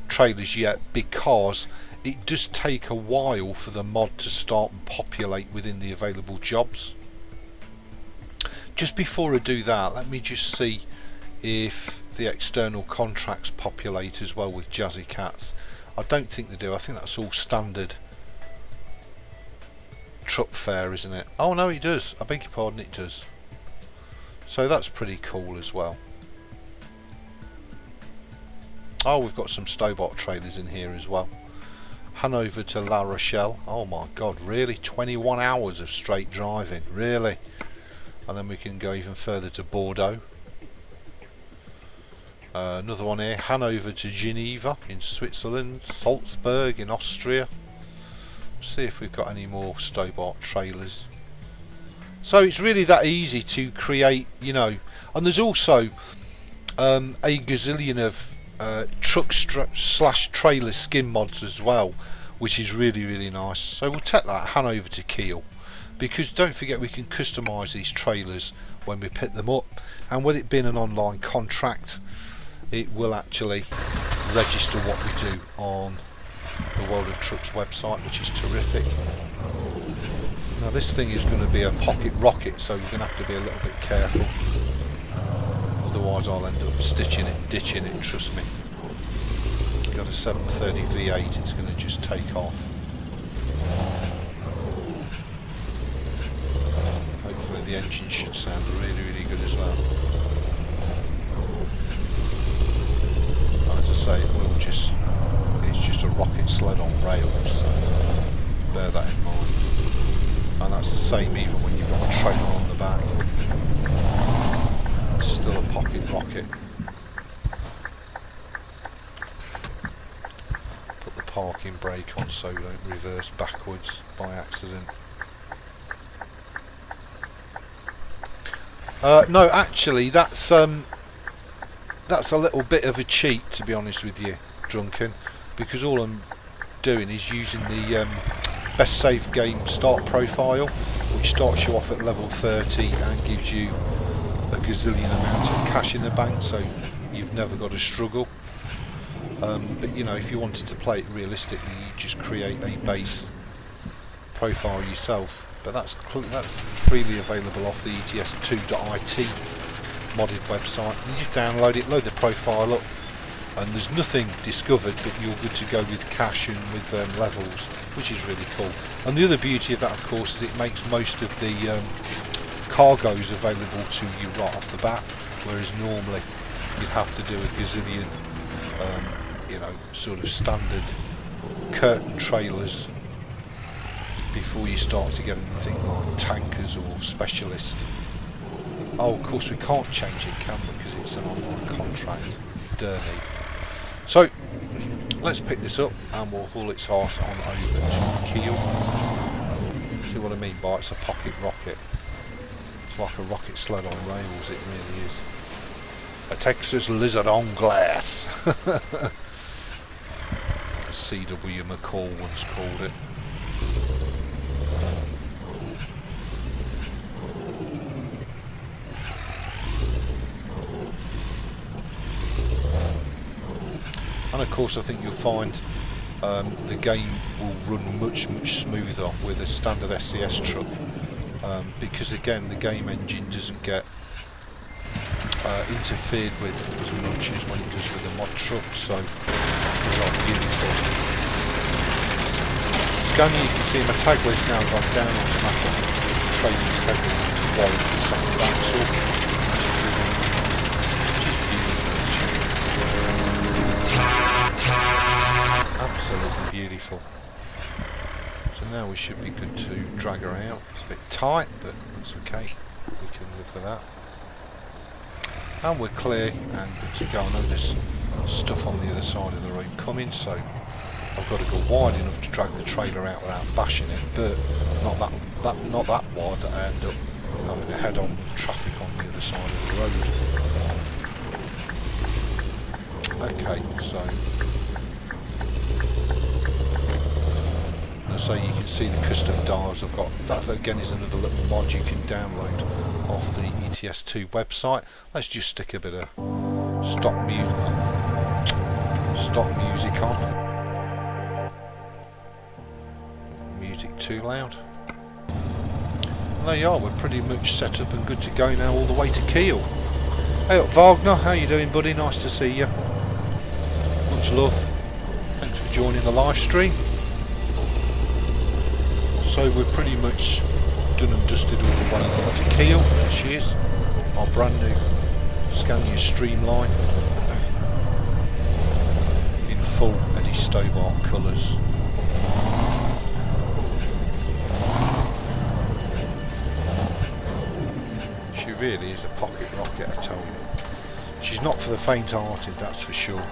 trailers yet, because it does take a while for the mod to start and populate within the available jobs. Just before I do that, let me just see if the external contracts populate as well with Jazzy Cats. I don't think they do. I think that's all standard truck fare, isn't it? Oh no, it does. I beg your pardon, it does. So that's pretty cool as well. Oh, we've got some Stobart trailers in here as well. Hanover to La Rochelle. Oh my god, really? 21 hours of straight driving, really? And then we can go even further to Bordeaux. Another one here, Hanover to Geneva in Switzerland, Salzburg in Austria. See if we've got any more Stobart trailers So it's really that easy to create, you know. And there's also a gazillion of truck slash trailer skin mods as well, which is really nice. So we'll take that, hand over to Kiel, because don't forget we can customise these trailers when we pick them up, and with it being an online contract, it will actually register what we do on the World of Trucks website, which is terrific. Now this thing is going to be a pocket rocket, so you're going to have to be a little bit careful, otherwise I'll end up stitching it and ditching it, trust me. Got a 730 V8, it's going to just take off. Hopefully the engine should sound really good as well. As I say, it's just a rocket sled on rails, so bear that in mind. And that's the same even when you've got a trailer on the back. It's still a pocket rocket. Put the parking brake on so we don't reverse backwards by accident. No, actually, that's a little bit of a cheat, to be honest with you, Drunken, because all I'm doing is using the best save game start profile, which starts you off at level 30 and gives you a gazillion amount of cash in the bank, so you've never got to struggle. But you know, if you wanted to play it realistically, you just create a base profile yourself. But that's freely available off the ETS2.it modded website. You just download it, load the profile up, and there's nothing discovered, but you're good to go with cache and with levels, which is really cool. And the other beauty of that, of course, is it makes most of the cargoes available to you right off the bat, whereas normally you'd have to do a gazillion you know, sort of standard curtain trailers before you start to get anything like tankers or specialist. Oh, of course we can't change it, can we, because it's an online contract. Dirty. So let's pick this up and we'll haul its arse on over to Kiel. See what I mean by it's a pocket rocket. It's like a rocket sled on rails, it really is. A Texas lizard on glass. C.W. McCall once called it. And of course I think you'll find the game will run much smoother with a standard SCS truck, because again the game engine doesn't get interfered with as much as when it does with a mod truck, so it's not beautiful. Scania, you can see my tag list now gone down automatically because the train is heavy enough to warrant the second axle, which is really nice, which is beautiful. Absolutely beautiful. So now we should be good to drag her out. It's a bit tight, but that's okay, we can live with that. And we're clear and good to go. I know there's stuff on the other side of the road coming, so I've got to go wide enough to drag the trailer out without bashing it, but not that wide that I end up having a head-on with traffic on the other side of the road. Okay, so so you can see the custom dials I've got. That again is another little mod you can download off the ETS2 website. Let's just stick a bit of stock music on. Music too loud. And there you are, we're pretty much set up and good to go now all the way to Kiel. Hey up Wagner, how you doing buddy? Nice to see you. Much love. Thanks for joining the live stream. So we're pretty much done and dusted all the way to Kiel. There she is, our brand new Scania Streamline in full Eddie Stobart colours. She really is a pocket rocket, I tell you. She's not for the faint-hearted, that's for sure.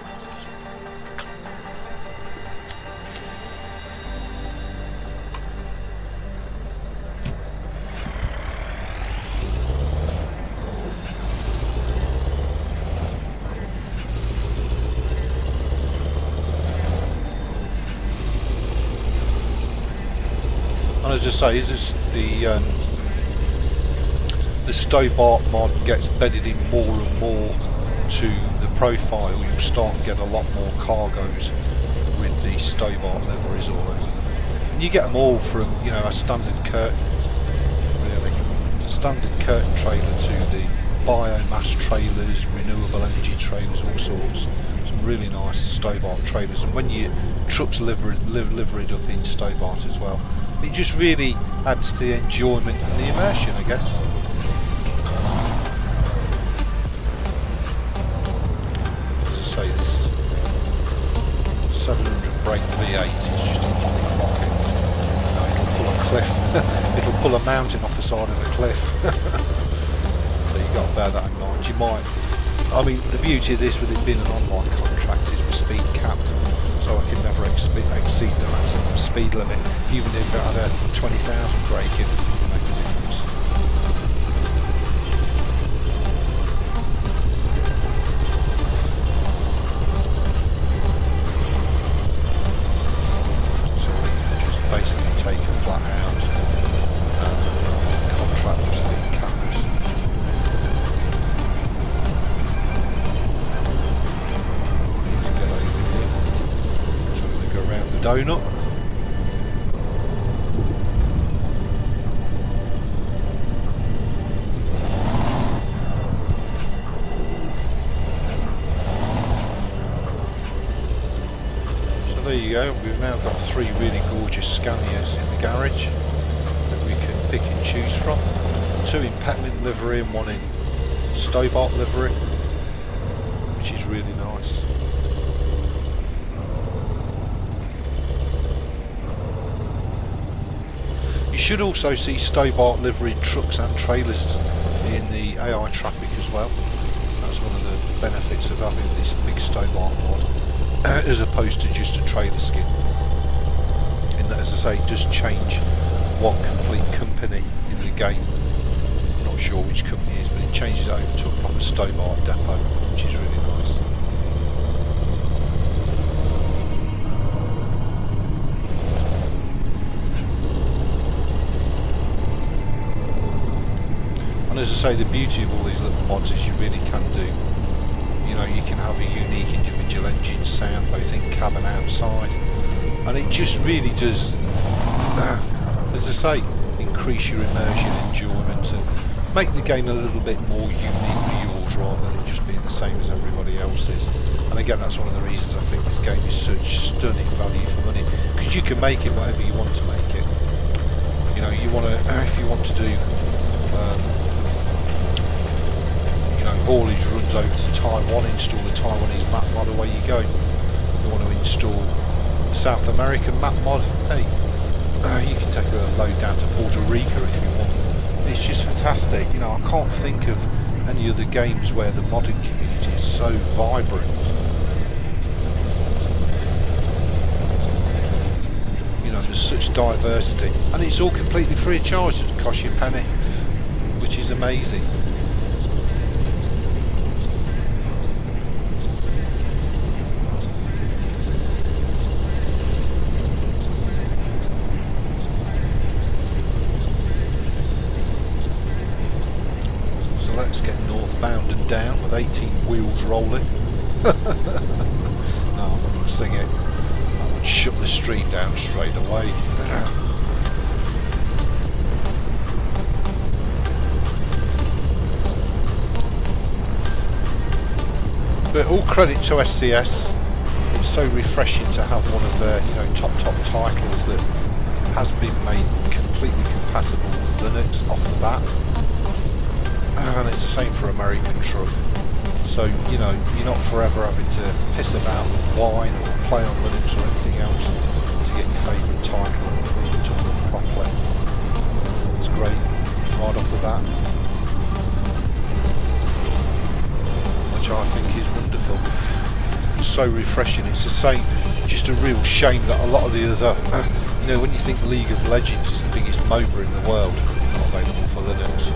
And as I say, as the Stobart mod gets bedded in more and more to the profile, you'll start to get a lot more cargoes with the Stobart liveries all over them. And you get them all from, you know, a standard curtain, really, a standard curtain trailer to the biomass trailers, renewable energy trailers, all sorts. Some really nice Stobart trailers, and when your truck's liveried up in Stobart as well, it just really adds to the enjoyment and the immersion, I guess. As I say, this 700 brake V8 is just a popping rocket. You know, it'll pull a cliff, it'll pull a mountain off the side of a cliff. So you've got to bear that in mind. You might, I mean, the beauty of this with it being an online contract is we're speed capped, so I can never exceed the maximum speed limit, even if it had a 20,000 brake in it, it would make a difference. So we can just basically take a flat out contract with speed caps. Around the donut. So there you go, we've now got 3 really gorgeous Scanias in the garage that we can pick and choose from. 2 in Peppermint livery and 1 in Stobart livery, which is really nice. You should also see Stobart liveried trucks and trailers in the AI traffic as well. That's one of the benefits of having this big Stobart mod as opposed to just a trailer skin. In that, as I say, it does change one complete company in the game. I'm not sure which company it is, but it changes it over to a proper Stobart depot, which is really nice. And as I say, the beauty of all these little mods is you really can do, you know, you can have a unique individual engine sound both in cab and outside, and it just really does, as I say, increase your immersion, enjoyment, and make the game a little bit more uniquely yours rather than it just being the same as everybody else's. And again, that's one of the reasons I think this game is such stunning value for money, because you can make it whatever you want to make it. You know, you want to, if you want to do haulage runs over to Taiwan, install the Taiwanese map mod, away you go. You want to install the South American map mod, hey, you can take a load down to Puerto Rico if you want. It's just fantastic. You know, I can't think of any other games where the modding community is so vibrant. You know, there's such diversity, and it's all completely free of charge. It doesn't cost you a penny, which is amazing. Let's get northbound and down with 18 wheels rolling. No, I'm not going to sing it. That would shut the stream down straight away. But all credit to SCS. It's so refreshing to have one of their, you know, top titles that has been made completely compatible with Linux off the bat. And it's the same for American truck. So, you know, you're not forever having to piss about with wine or play on Linux or anything else to get your favourite title to run properly. It's great right off the bat, which I think is wonderful. It's so refreshing. It's the same, just a real shame that a lot of the other, you know, when you think League of Legends is the biggest MOBA in the world, not available for Linux.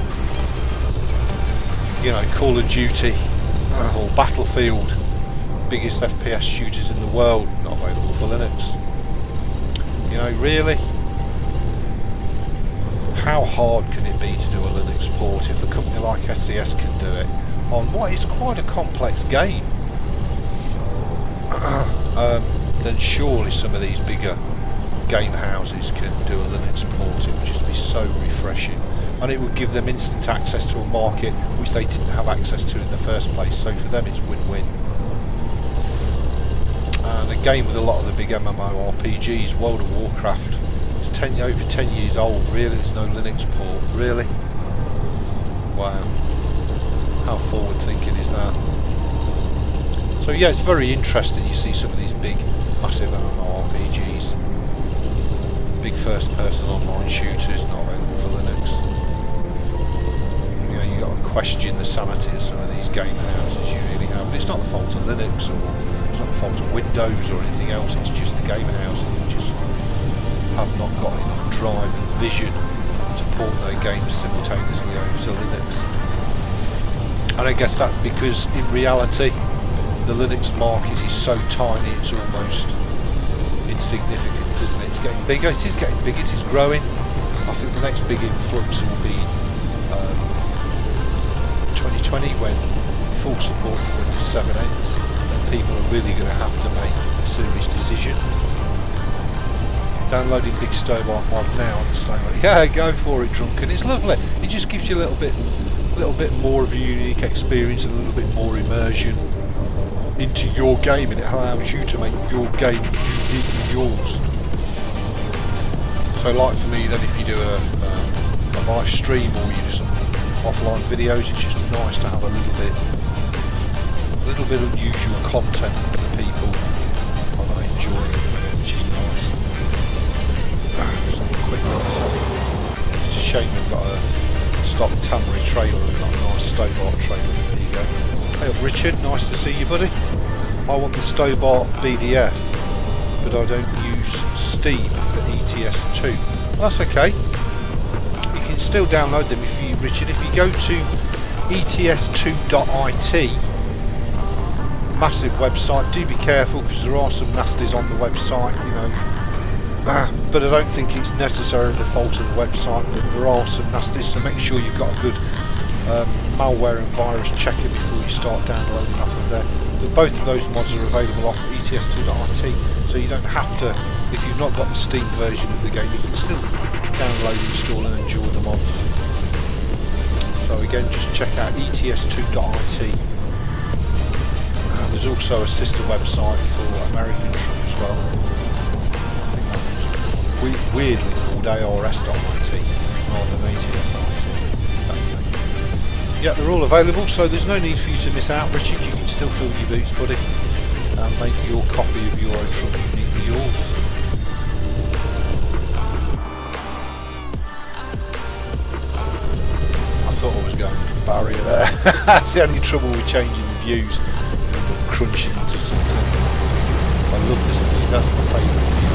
You know, Call of Duty or Battlefield, biggest FPS shooters in the world, not available for Linux. You know, really? how hard can it be to do a Linux port if a company like SCS can do it on what is quite a complex game? Then surely some of these bigger game houses can do a Linux port. It would just be so refreshing, and it would give them instant access to a market which they didn't have access to in the first place, so for them it's win-win. And again, with a lot of the big MMORPGs, World of Warcraft, it's over 10 years old. Really, there's no Linux port. Really? Wow. How forward thinking is that? So yeah, it's very interesting. You see some of these big, massive MMORPGs, big first-person online shooters not available for Linux. You know, you got to question the sanity of some of these game houses you really have. But it's not the fault of Linux, or it's not the fault of Windows or anything else. It's just the game houses that just have not got enough drive and vision to port their games simultaneously over to Linux. And I guess that's because in reality the Linux market is so tiny it's almost insignificant, isn't it? It's getting bigger, it is getting bigger, it is growing. I think the next big influx will be 2020, when full support for Windows 7 ends, and people are really going to have to make a serious decision. Downloading Big Stobart mod now on the Stobart, yeah, go for it, Drunken. It's lovely. It just gives you a little bit more of a unique experience and a little bit more immersion into your game, and it allows you to make your game uniquely yours. So, like for me, then if you do a live stream or you do some offline videos, it's just nice to have a little bit unusual content for the people and I enjoy it, which is nice. Just have a quick look. It's a shame we've got a stock Tamari trailer and not a nice Stobart trailer. There you go. Hey up, Richard, nice to see you, buddy. I want the Stobart BDF, but I don't use Steam for ETS2. Well, that's okay. You can still download them if you, Richard, if you go to ETS2.it, massive website. Do be careful because there are some nasties on the website, you know. But I don't think it's necessarily the fault of the website, but there are some nasties, so make sure you've got a good malware and virus checker before you start downloading off of there. But both of those mods are available off ETS2.it, so you don't have to, if you've not got the Steam version of the game, you can still download, install and enjoy the mods. So again, just check out ETS2.it. There's also a sister website for American Truck as well. Weirdly called ARS.it rather than ATS.it. Yeah, they're all available, so there's no need for you to miss out, Richard. You can still fill your boots, buddy, and make your copy of your own truck uniquely yours. I thought I was going to barrier there. That's the only trouble with changing the views. Crunching into something. I love this view, that's my favourite view.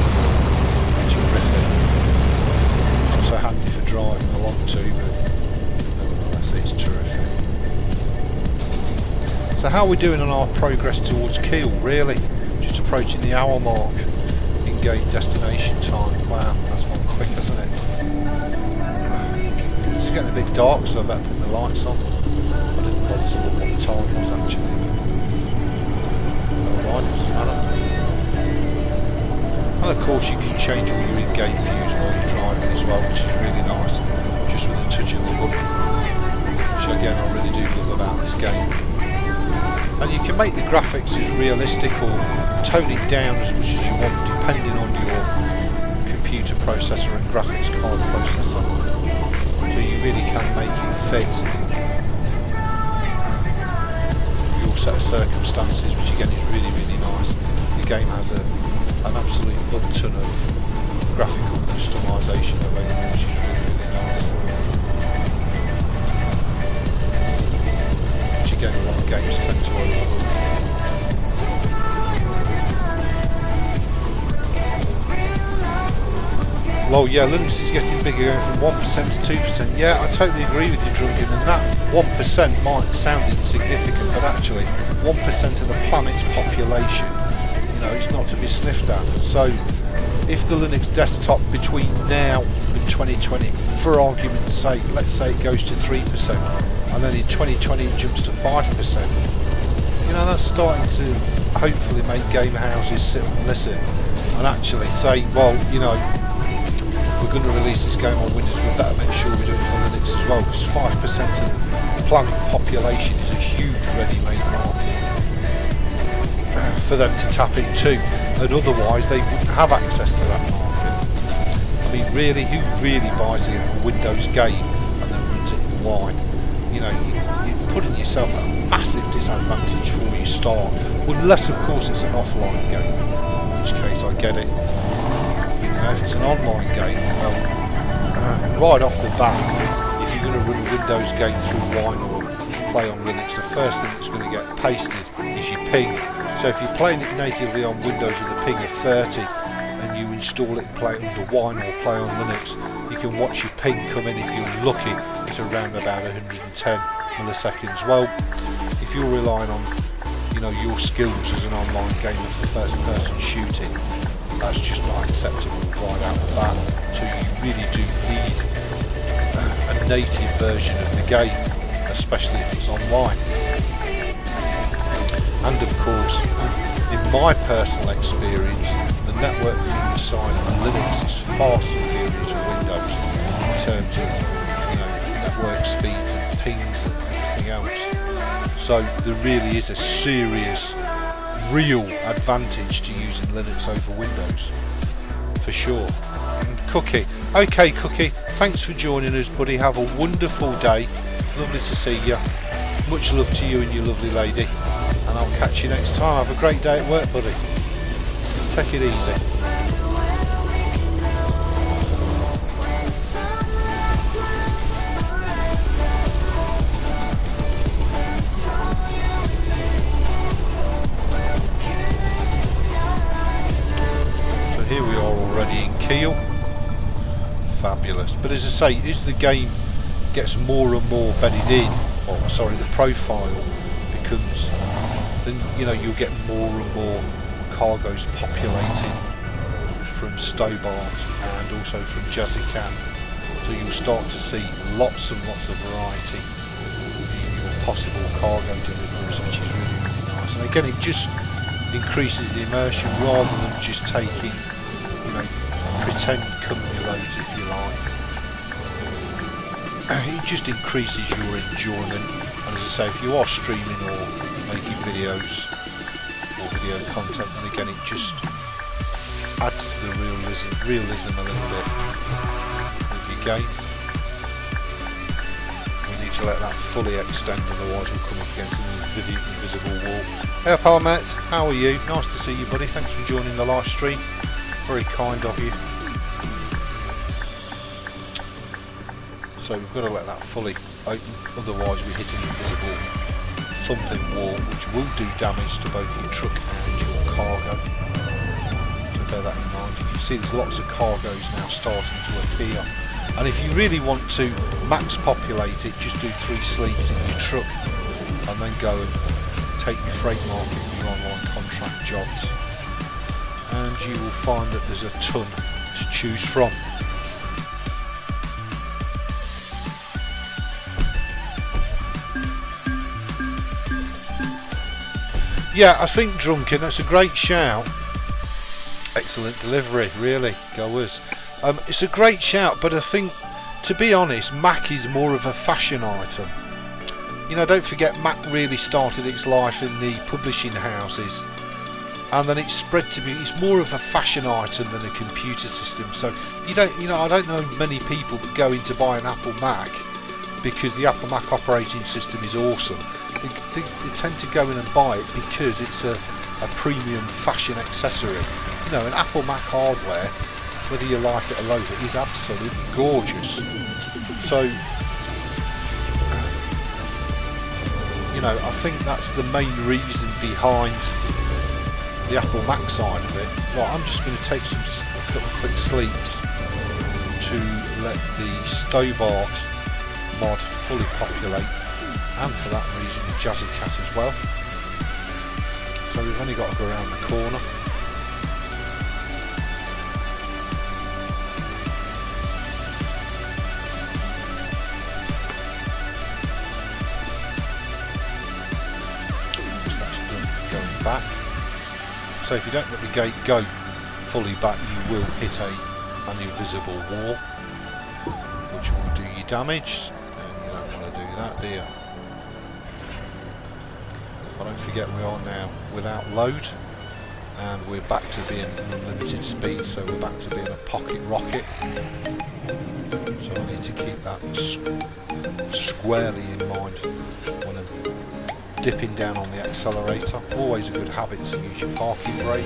Terrific. Not so handy for driving along too, but nevertheless it's terrific. So how are we doing on our progress towards Kiel? Really? Just approaching the hour mark in game destination time. Wow, that's gone quick, hasn't it? It's getting a bit dark, so I better put the lights on. I didn't bother to look what the time was actually. And of course you can change all your in-game views while you're driving as well, which is really nice, just with a touch of the button, which again I really do love about this game. And you can make the graphics as realistic or tone it down as much as you want, depending on your computer processor and graphics card processor, so you really can make it fit your set of circumstances, which again is really, really nice. The game has an absolute ton of graphical customization available, which is really, really nice. Which again, a lot of games tend to overlook. Well, yeah, Linux is getting bigger, going from 1% to 2%. Yeah, I totally agree with you, Drunken, and that 1% might sound insignificant, but actually 1% of the planet's population, you know, it's not to be sniffed at. So if the Linux desktop between now and 2020, for argument's sake, let's say it goes to 3%, and then in 2020 it jumps to 5%, you know, that's starting to hopefully make gamer houses sit and listen and actually say, well, you know, we're going to release this game on Windows, we better make sure we do it for Linux as well, because 5% of the planet population is a huge ready-made market for them to tap into, and otherwise they wouldn't have access to that market. I mean, really, who really buys a Windows game and then runs it in wine? You know, you're putting yourself at a massive disadvantage before you start, unless of course it's an offline game, in which case I get it. You know, if it's an online game, well, right off the bat, if you're going to run a Windows game through wine or play on Linux, the first thing that's going to get pasted is your ping. So if you're playing it natively on Windows with a ping of 30 and you install it and play it under wine or play on Linux, you can watch your ping come in, if you're lucky, at around about 110 milliseconds. Well, if you're relying on, you know, your skills as an online gamer for first person shooting, that's just not acceptable right out the bat. So you really do need a native version of the game, especially if it's online. And of course, in my personal experience, the networking side of Linux is far superior to Windows in terms of, you know, network speeds and pings and everything else. So there really is a serious, real advantage to using Linux over Windows, for sure. Cookie. Okay, Cookie, thanks for joining us, buddy. Have a wonderful day. Lovely to see you. Much love to you and your lovely lady. And I'll catch you next time. Have a great day at work, buddy. Take it easy. So here we are already in Kiel. Fabulous. But as I say, as the game gets more and more bedded in, or sorry, the profile becomes, then you know, you'll get more and more cargoes populating from Stobart and also from Jazzycat. So you'll start to see lots and lots of variety in your possible cargo deliveries, which is really, really nice. And again, it just increases the immersion rather than just taking, you know, pretend company loads, if you like. It just increases your enjoyment. And as I say, if you are streaming or making videos or video content, and again, it just adds to the realism a little bit of your game. We need to let that fully extend, otherwise we'll come up against an invisible wall. Hey Peppermint, how are you? Nice to see you, buddy. Thanks for joining the live stream. Very kind of you. So we've got to let that fully open, otherwise we hit an invisible thumping wall, which will do damage to both your truck and your cargo. So bear that in mind. You can see there's lots of cargoes now starting to appear. And if you really want to max populate it, just do 3 sleeps in your truck and then go and take your freight market and your online contract jobs. And you will find that there's a ton to choose from. Yeah, I think Drunken, that's a great shout. Excellent delivery, really, goers. It's a great shout, but I think, to be honest, Mac is more of a fashion item. You know, don't forget, Mac really started its life in the publishing houses, and then it's spread to be, it's more of a fashion item than a computer system. So you don't, you know, I don't know many people that go in to buy an Apple Mac because the Apple Mac operating system is awesome. They tend to go in and buy it because it's a premium fashion accessory. You know, an Apple Mac hardware, whether you like it or loathe it, is absolutely gorgeous. So, you know, I think that's the main reason behind the Apple Mac side of it. Right, I'm just going to take a couple of quick sleeps to let the Stobart mod fully populate. And for that reason the Jazzycat as well. So we've only got to go around the corner. So if you don't let the gate go fully back, you will hit an invisible wall, which will do you damage, and you don't want to do that, do you? But don't forget we are now without load, and we're back to being unlimited speed, so we're back to being a pocket rocket. So I need to keep that squarely in mind when I'm dipping down on the accelerator. Always a good habit to use your parking brake.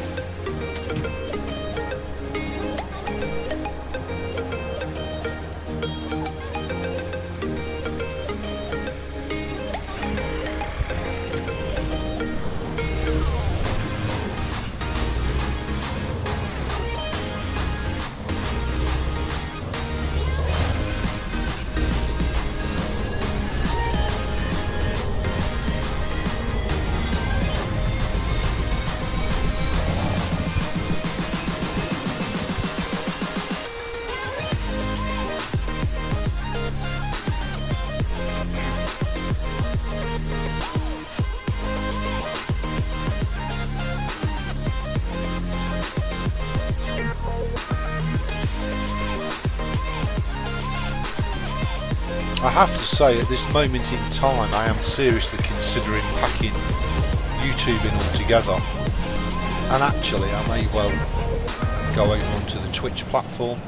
I have to say, at this moment in time, I am seriously considering packing YouTubing altogether, and actually I may well go over onto the Twitch platform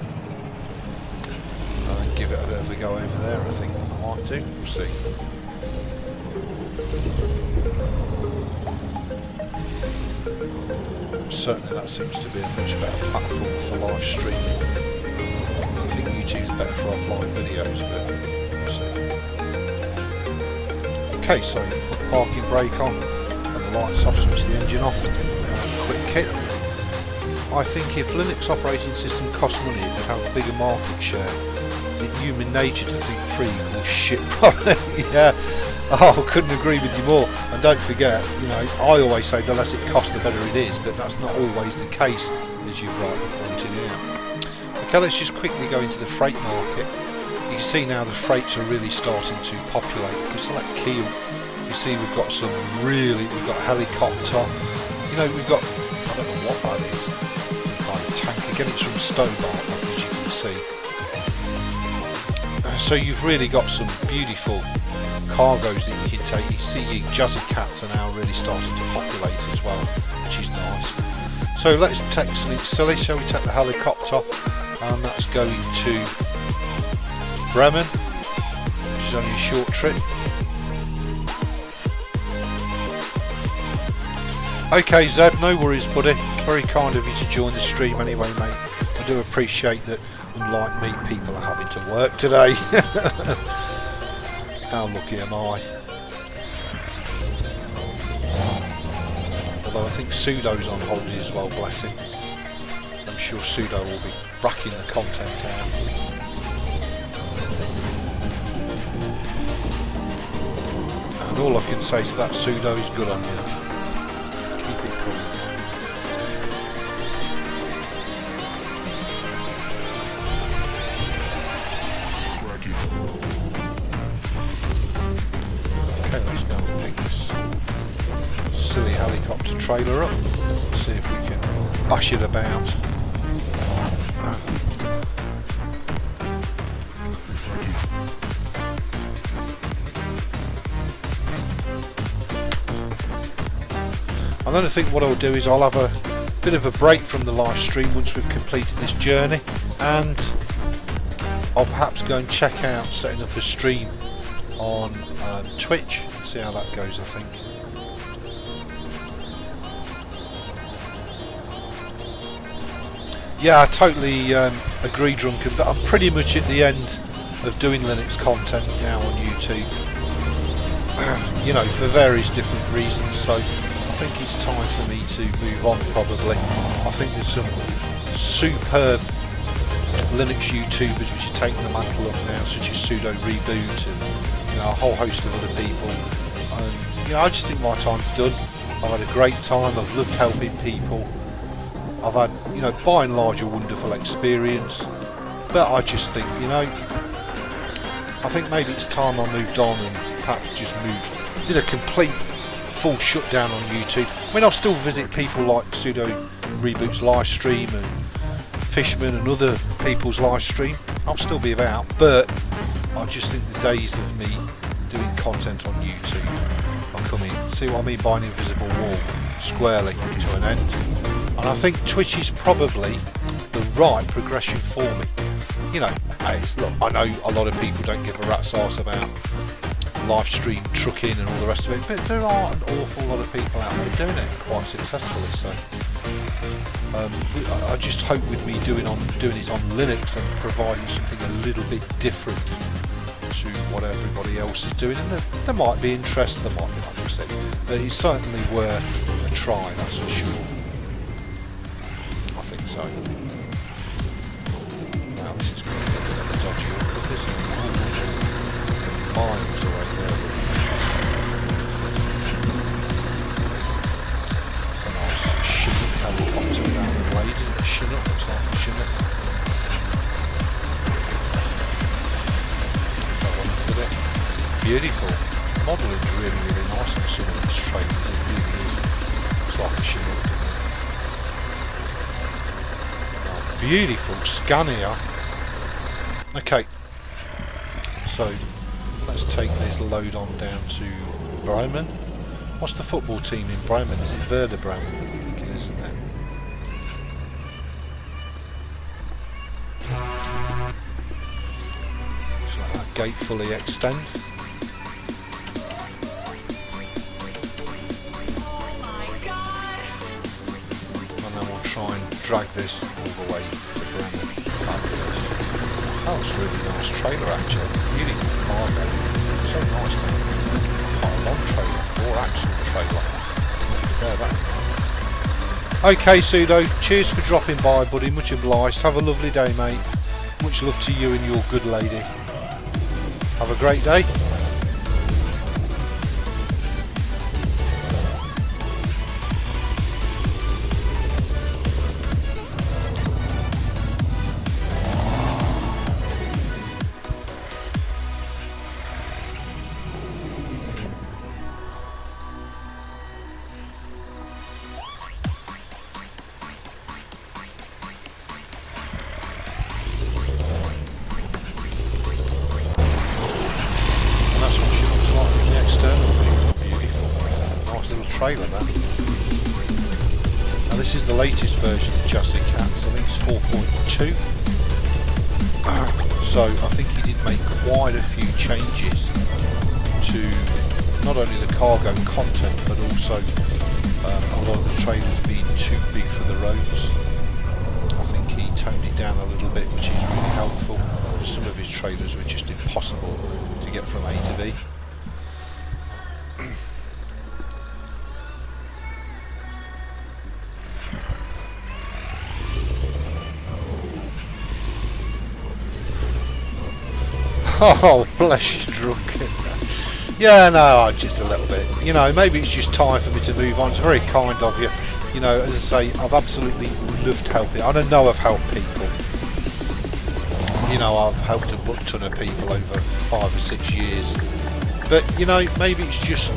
and give it a bit of a go over there. I think I might do. We'll see. Certainly that seems to be a much better platform for live streaming. I think YouTube's better for offline videos, but we'll see. Okay, so put the parking brake on and the lights off, switch the engine off. Quick kit. I think if Linux operating system cost money, it would have a bigger market share. It's human nature to think free equals shit product. Yeah. Oh, couldn't agree with you more. And don't forget, you know, I always say the less it costs, the better it is, but that's not always the case, as you've rightly pointed out. Okay, let's just quickly go into the freight market. You can see now the freights are really starting to populate. If you select Kiel, you see we've got we've got helicopter. You know, we've got, I don't know what that is, some kind of tank. Again, it's from Stobart, as you can see. So you've really got some beautiful cargoes that you can take. You see your Jazzy Cats are now really starting to populate as well, which is nice. So let's take something silly. Shall we take the helicopter? And that's going to Bremen, which is only a short trip. Okay, Zeb, no worries, buddy. Very kind of you to join the stream anyway, mate. I do appreciate that, unlike me, people are having to work today. How lucky am I? Although I think Sudo's on holiday as well, bless him. I'm sure Sudo will be racking the content out. And all I can say to that Sudo is good on you. Keep it coming. Okay, let's go and pick this silly helicopter trailer up. See if we can bash it about. And then I think what I'll do is I'll have a bit of a break from the live stream once we've completed this journey, and I'll perhaps go and check out setting up a stream on Twitch and see how that goes, I think. Yeah, I totally agree, Drunken, but I'm pretty much at the end of doing Linux content now on YouTube, you know, for various different reasons, so I think it's time for me to move on probably. I think there's some superb Linux YouTubers which are taking the mantle up now, such as Sudo Reboot and, you know, a whole host of other people. And, you know, I just think my time's done. I've had a great time, I've loved helping people. I've had, you know, by and large a wonderful experience, but I just think, you know, I think maybe it's time I moved on and perhaps just did a complete full shutdown on YouTube. I mean, I'll still visit people like Sudo Reboot's live stream and Fishman and other people's live stream. I'll still be about, but I just think the days of me doing content on YouTube are coming. See what I mean by an invisible wall? Squarely to an end. And I think Twitch is probably the right progression for me. You know, look, I know a lot of people don't give a rat's arse about live stream trucking and all the rest of it, but there are an awful lot of people out there doing it quite successfully. So I just hope with me doing it on Linux and providing something a little bit different to what everybody else is doing, and there might be interest, there might be, like I said, but it's certainly worth a try, that's for sure. I think so. Now this is going to get a bit of a dodgy upcut, isn't it? Miles away there. It's a nice Chinook helicopter around the blade, isn't it? Chinook, looks like a Chinook. Beautiful. The modelling's really, really nice on some of these trains, it really is. It's like a Chinook. Oh, beautiful Scania. Okay, so let's take this load on down to Bremen. What's the football team in Bremen? Is it Werder Bremen? I think it is, isn't it? So let that gate fully extend. Drag this all the way to Bremen. That was a really nice trailer actually. Beautiful cargo. So nice to have quite a long trailer, 4-axle trailer. Compare that. Okay Sudo, cheers for dropping by buddy, much obliged. Have a lovely day mate. Much love to you and your good lady. Have a great day. Trailer then. Now this is the latest version of Jazzy Cats, I think it's 4.2. So I think he did make quite a few changes to not only the cargo content but also a lot of the trailers being too big for the roads. I think he toned it down a little bit, which is really helpful. Some of his trailers were just impossible to get from A to B. Oh, bless you, drunken. Yeah, no, just a little bit. You know, maybe it's just time for me to move on. It's very kind of you. You know, as I say, I've absolutely loved helping. I don't know I've helped people. You know, I've helped a butt ton of people over 5 or 6 years. But, you know, maybe it's just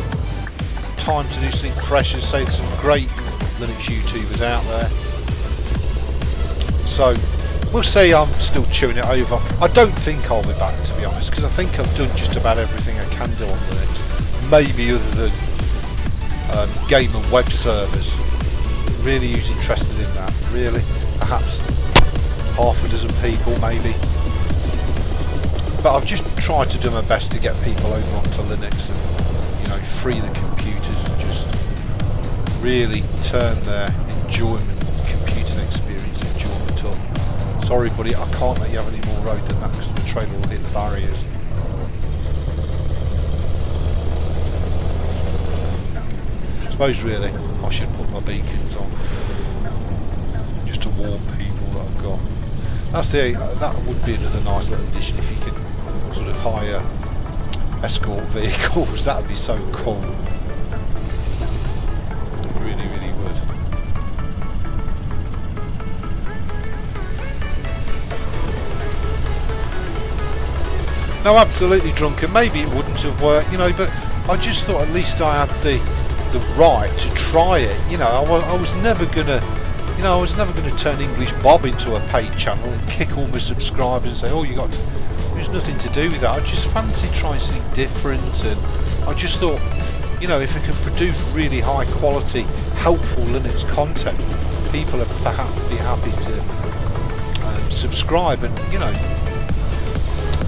time to do something fresh and say there's some great Linux YouTubers out there. So, we'll see. I'm still chewing it over. I don't think I'll be back, to be honest, because I think I've done just about everything I can do on Linux. Maybe other than game and web servers. Really who's interested in that? Really? Perhaps half a dozen people, maybe. But I've just tried to do my best to get people over onto Linux and, you know, free the computers and just really turn their enjoyment, computing experience enjoyment up. Sorry buddy, I can't let you have any more road than that because the trailer will hit the barriers. I suppose really I should put my beacons on just to warn people that I've got. That would be another nice little addition if you could sort of hire escort vehicles. That would be so cool. It really, really would. No, absolutely drunken. Maybe it wouldn't have worked, you know, but I just thought at least I had the the right to try it. You know, I was never gonna, you know, I was never gonna turn English Bob into a paid channel and kick all my subscribers and say, oh, you got. There's nothing to do with that. I just fancied trying something different, and I just thought, you know, if I can produce really high quality, helpful Linux content, people would perhaps be happy to subscribe and, you know,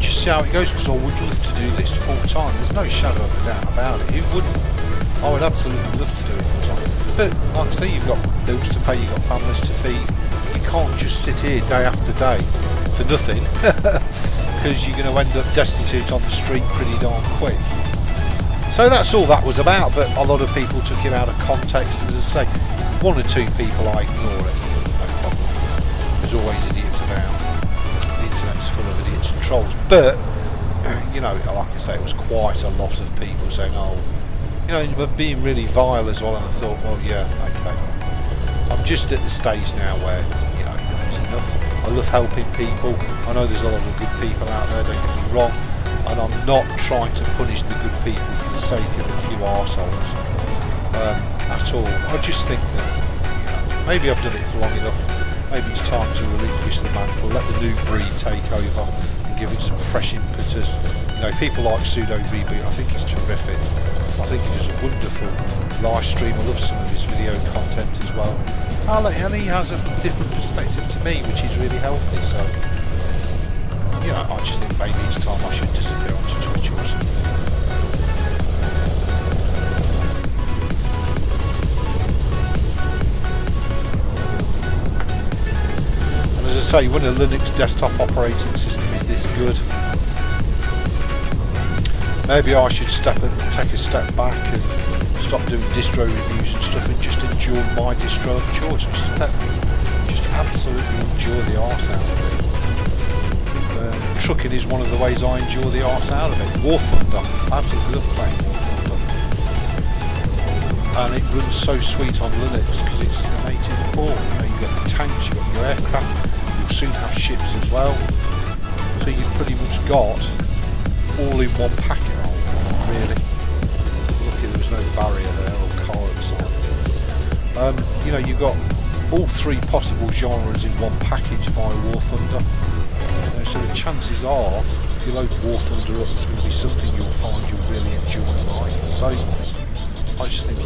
just see how it goes, because I would love to do this full time. There's no shadow of a doubt about it. Who wouldn't? I would absolutely love to do it full time. But like I say, you've got bills to pay, you've got families to feed. You can't just sit here day after day for nothing, because you're going to end up destitute on the street pretty darn quick. So that's all that was about, but a lot of people took it out of context. As I say, one or two people I ignore it, no problem. There's always idiots about. The internet's full of idiots and trolls. But, you know, like I say, it was quite a lot of people saying, oh, you know, but being really vile as well, and I thought, well, yeah, okay. I'm just at the stage now where, you know, enough is enough. I love helping people. I know there's a lot of good people out there, don't get me wrong. And I'm not trying to punish the good people for the sake of a few arseholes at all. I just think that, you know, maybe I've done it for long enough. Maybe it's time to relinquish the mantle, let the new breed take over and give it some fresh impetus. You know, people like Sudo Reboot, I think it's terrific. I think he does a wonderful live stream. I love some of his video content as well. And he has a different perspective to me, which is really healthy. So, you know, I just think maybe it's time I should disappear onto Twitch or something. And as I say, when a Linux desktop operating system is this good, maybe I should take a step back and stop doing distro reviews and stuff and just enjoy my distro of choice, which is Peppermint. Just absolutely enjoy the arse out of it. Trucking is one of the ways I enjoy the arse out of it. War Thunder, I absolutely love playing War Thunder. And it runs so sweet on Linux because it's a native core. You know, you've got your tanks, you've got your aircraft, you'll soon have ships as well. So you've pretty much got all in one packet, really. Lucky there was no barrier there or car at the side. You know, you've got all three possible genres in one package via War Thunder. So the chances are, if you load War Thunder up, it's going to be something you'll find you'll really enjoy and like. So I just think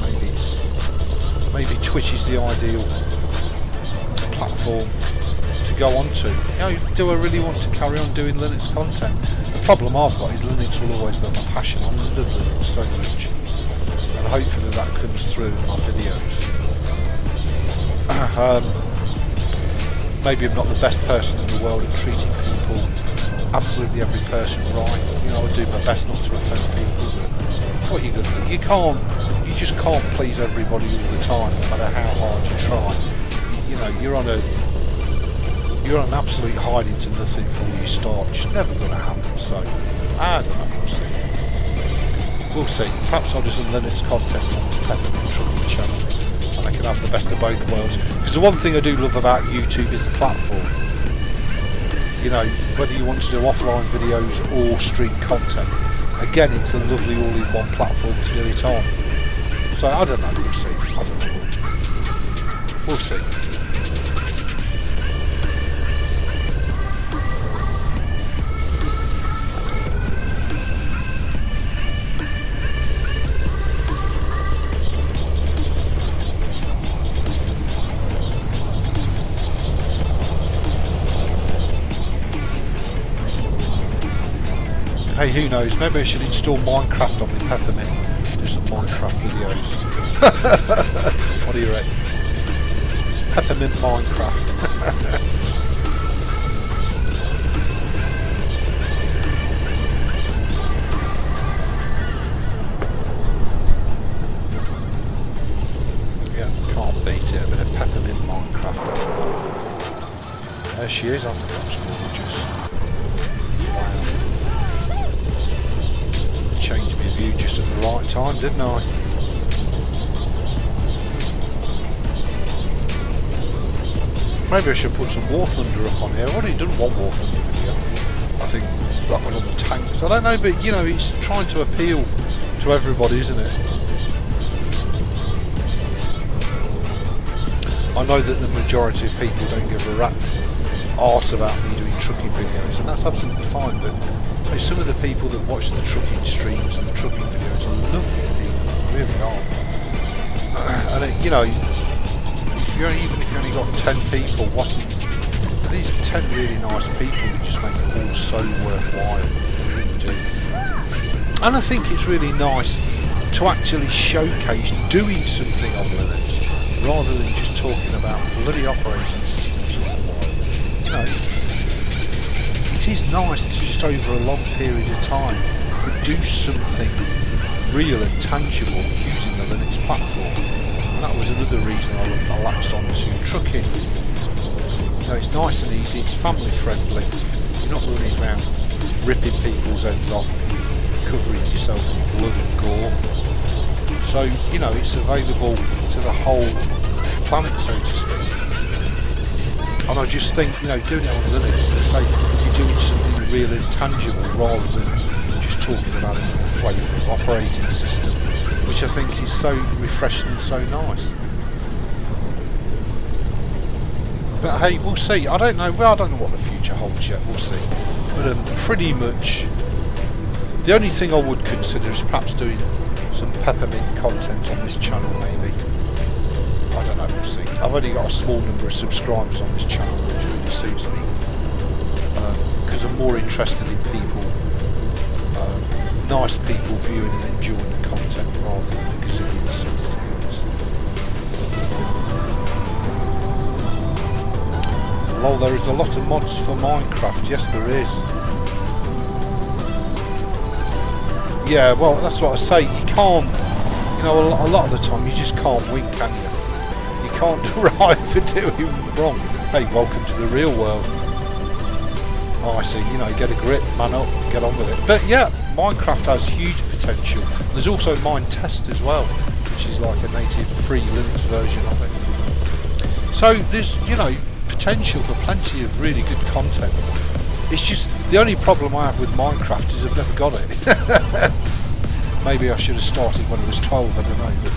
maybe Twitch is the ideal platform to go on to. You know, do I really want to carry on doing Linux content? The problem I've got is Linux will always be my passion. I love Linux so much, and hopefully that comes through in my videos. Maybe I'm not the best person in the world at treating people, absolutely every person right. You know, I do my best not to offend people, but what are you going to do? You just can't please everybody all the time, no matter how hard you try. You know, you're on an absolute hiding to nothing before you start. It's never going to happen. So I don't know. We'll see. We'll see. Perhaps I'll do some Linux content on this Peppermint Trucking channel. I can have the best of both worlds, because the one thing I do love about YouTube is the platform. You know, whether you want to do offline videos or stream content, again, it's a lovely all-in-one platform to do it on. So I don't know, we'll see. I don't know. We'll see. Hey, who knows? Maybe I should install Minecraft on the Peppermint. Do some Minecraft videos. What do you reckon? Peppermint Minecraft. Yeah, can't beat it. A bit of Peppermint Minecraft. There she is. I think that's gorgeous. Wow. Changed my view just at the right time, didn't I? Maybe I should put some War Thunder up on here. I've already done one War Thunder video. I think that one on the tanks. I don't know, but you know, it's trying to appeal to everybody, isn't it? I know that the majority of people don't give a rat's arse about me doing trucking videos, and that's absolutely fine, but so some of the people that watch the trucking streams and the trucking videos are lovely people, they really are. And you know, even if you only got 10 people watching, these are 10 really nice people that just make it all so worthwhile. They really do. And I think it's really nice to actually showcase doing something on Linux rather than just talking about bloody operating systems. You know, it is nice to just over a long period of time produce something real and tangible using the Linux platform. And that was another reason I latched on to trucking. You know, it's nice and easy, it's family friendly. You're not running around ripping people's heads off, covering yourself in blood and gore. So, you know, it's available to the whole planet, so to speak. And I just think, you know, doing it on Linux, it's like you're doing something real and tangible rather than just talking about another flavour of operating system, which I think is so refreshing and so nice. But hey, we'll see. I don't know. Well, I don't know what the future holds yet. We'll see. But pretty much, the only thing I would consider is perhaps doing some Peppermint content on this channel, maybe. I don't know. We'll see. I've only got a small number of subscribers on this channel, which really suits me, because I'm more interested in people, nice people viewing and enjoying the content rather than a gazillion subs, to be honest. Well, there is a lot of mods for Minecraft. Yes, there is. Yeah, well, that's what I say. You can't, you know, a lot of the time you just can't win, can you? You can't derive for doing wrong. Hey, welcome to the real world. Oh, I see. You know, get a grip, man up, get on with it. But yeah, Minecraft has huge potential. There's also Minetest as well, which is like a native free Linux version of it. So there's, you know, potential for plenty of really good content. It's just the only problem I have with Minecraft is I've never got it. Maybe I should have started when I was 12, I don't know. But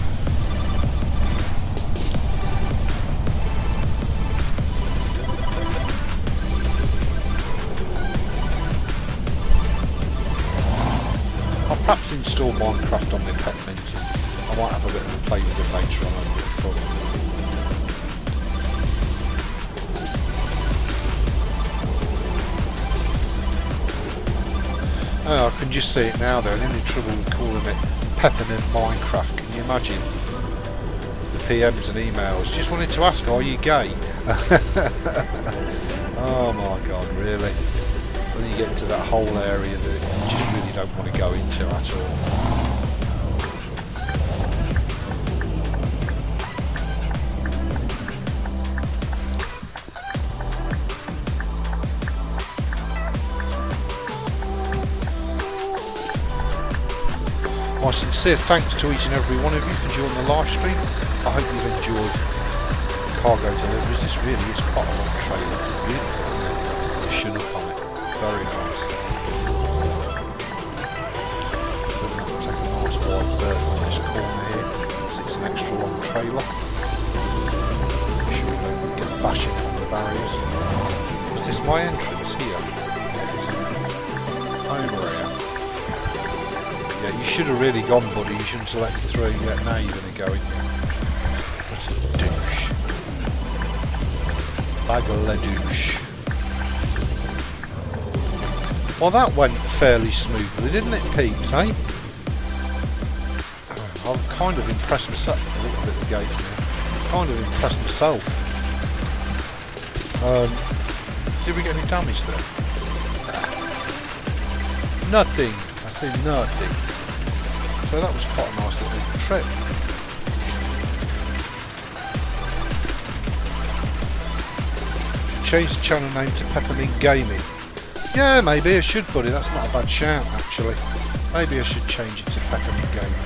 I'll perhaps install Minecraft on my Peppermint. I might have a bit of a play with it later on, a bit of fun. Oh, I can just see it now though. I'm in trouble with calling it Peppermint Minecraft. Can you imagine? The PMs and emails. Just wanted to ask, are you gay? Oh my god, really? When you get into that whole area that you just really don't want to go into at all. My sincere thanks to each and every one of you for joining the live stream. I hope you've enjoyed the cargo deliveries. This really is quite a long trailer. Beautiful. The Chinook on it. Very nice. So we're going to take a nice wide berth on this corner here, because it's an extra long trailer. Make sure we don't get bashing on the barriers. Is this my entrance here? Over here. Yeah, you should have really gone, buddy. You shouldn't have let me through yet. Now you're going to go in. What a douche. Bag-a-la-douche. Well, that went fairly smoothly, didn't it, peeps, eh? I'm kind of impressed myself. A little bit of gauge now. Kind of impressed myself. Did we get any damage there? Nothing. I say nothing. So that was quite a nice little trip. Change the channel name to Peppermint Gaming. Yeah, maybe I should, buddy. That's not a bad shout, actually. Maybe I should change it to Peppermint Gaming.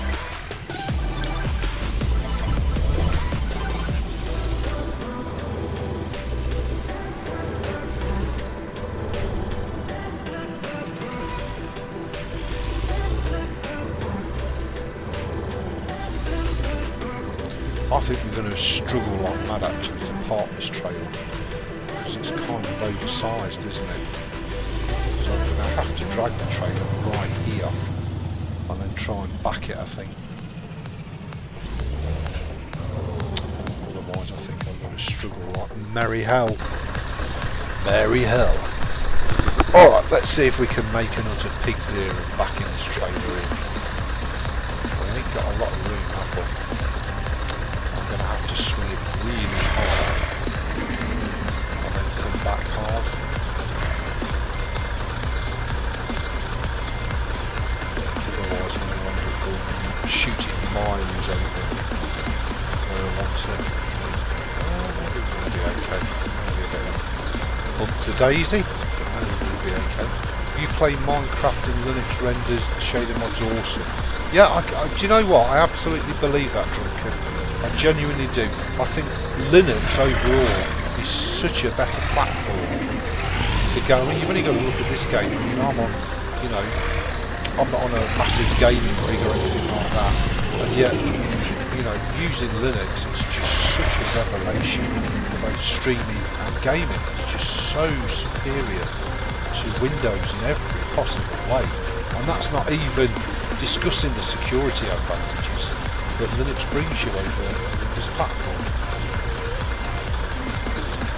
I think we're going to struggle like mad actually to park this trailer, because it's kind of oversized, isn't it? So I'm going to have to drag the trailer right here and then try and back it, I think. Otherwise I think I'm going to struggle like merry hell. Merry hell. Alright, let's see if we can make an utter pig's ear of backing this trailer in. We ain't got a lot of room, have we? I'm going to have to swing it really hard and then come back hard. Otherwise I'm going to end up going shooting miles over where I want to. Maybe we'll be okay. Maybe a bit of bumps a daisy. Be okay. You play Minecraft in Linux renders, the shader mod's awesome. Yeah, do you know what? I absolutely believe that, Drunken. I genuinely do. I think Linux overall is such a better platform to go. I mean, you've only got to look at this game. I mean, I'm not on a massive gaming rig or anything like that, and yet, using Linux, it's just such a revelation for both streaming and gaming. It's just so superior to Windows in every possible way, and that's not even discussing the security advantages that Linux brings you over this platform.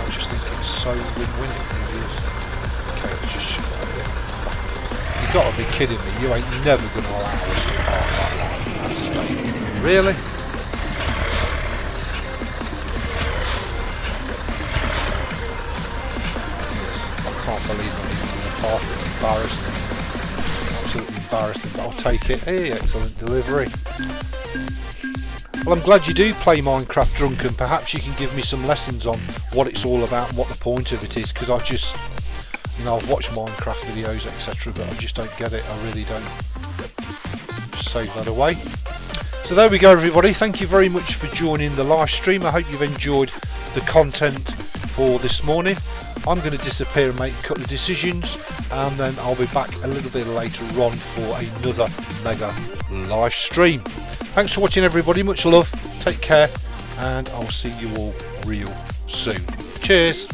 I just think it's so win-win, it really is. Okay, let's just shoot that a bit. You've got to be kidding me, you ain't never going to allow us to park that line in that state. Really? I can't believe I'm even in the park. It's embarrassing. Absolutely embarrassing, but I'll take it. Hey, excellent delivery. Well, I'm glad you do play Minecraft, Drunken. Perhaps you can give me some lessons on what it's all about and what the point of it is, because I've just, I've watched Minecraft videos, etc., but I just don't get it. I really don't. Just save that away. So there we go, everybody. Thank you very much for joining the live stream. I hope you've enjoyed the content for this morning. I'm going to disappear and make a couple of decisions, and then I'll be back a little bit later on for another mega live stream. Thanks for watching, everybody. Much love. Take care, and I'll see you all real soon. Cheers.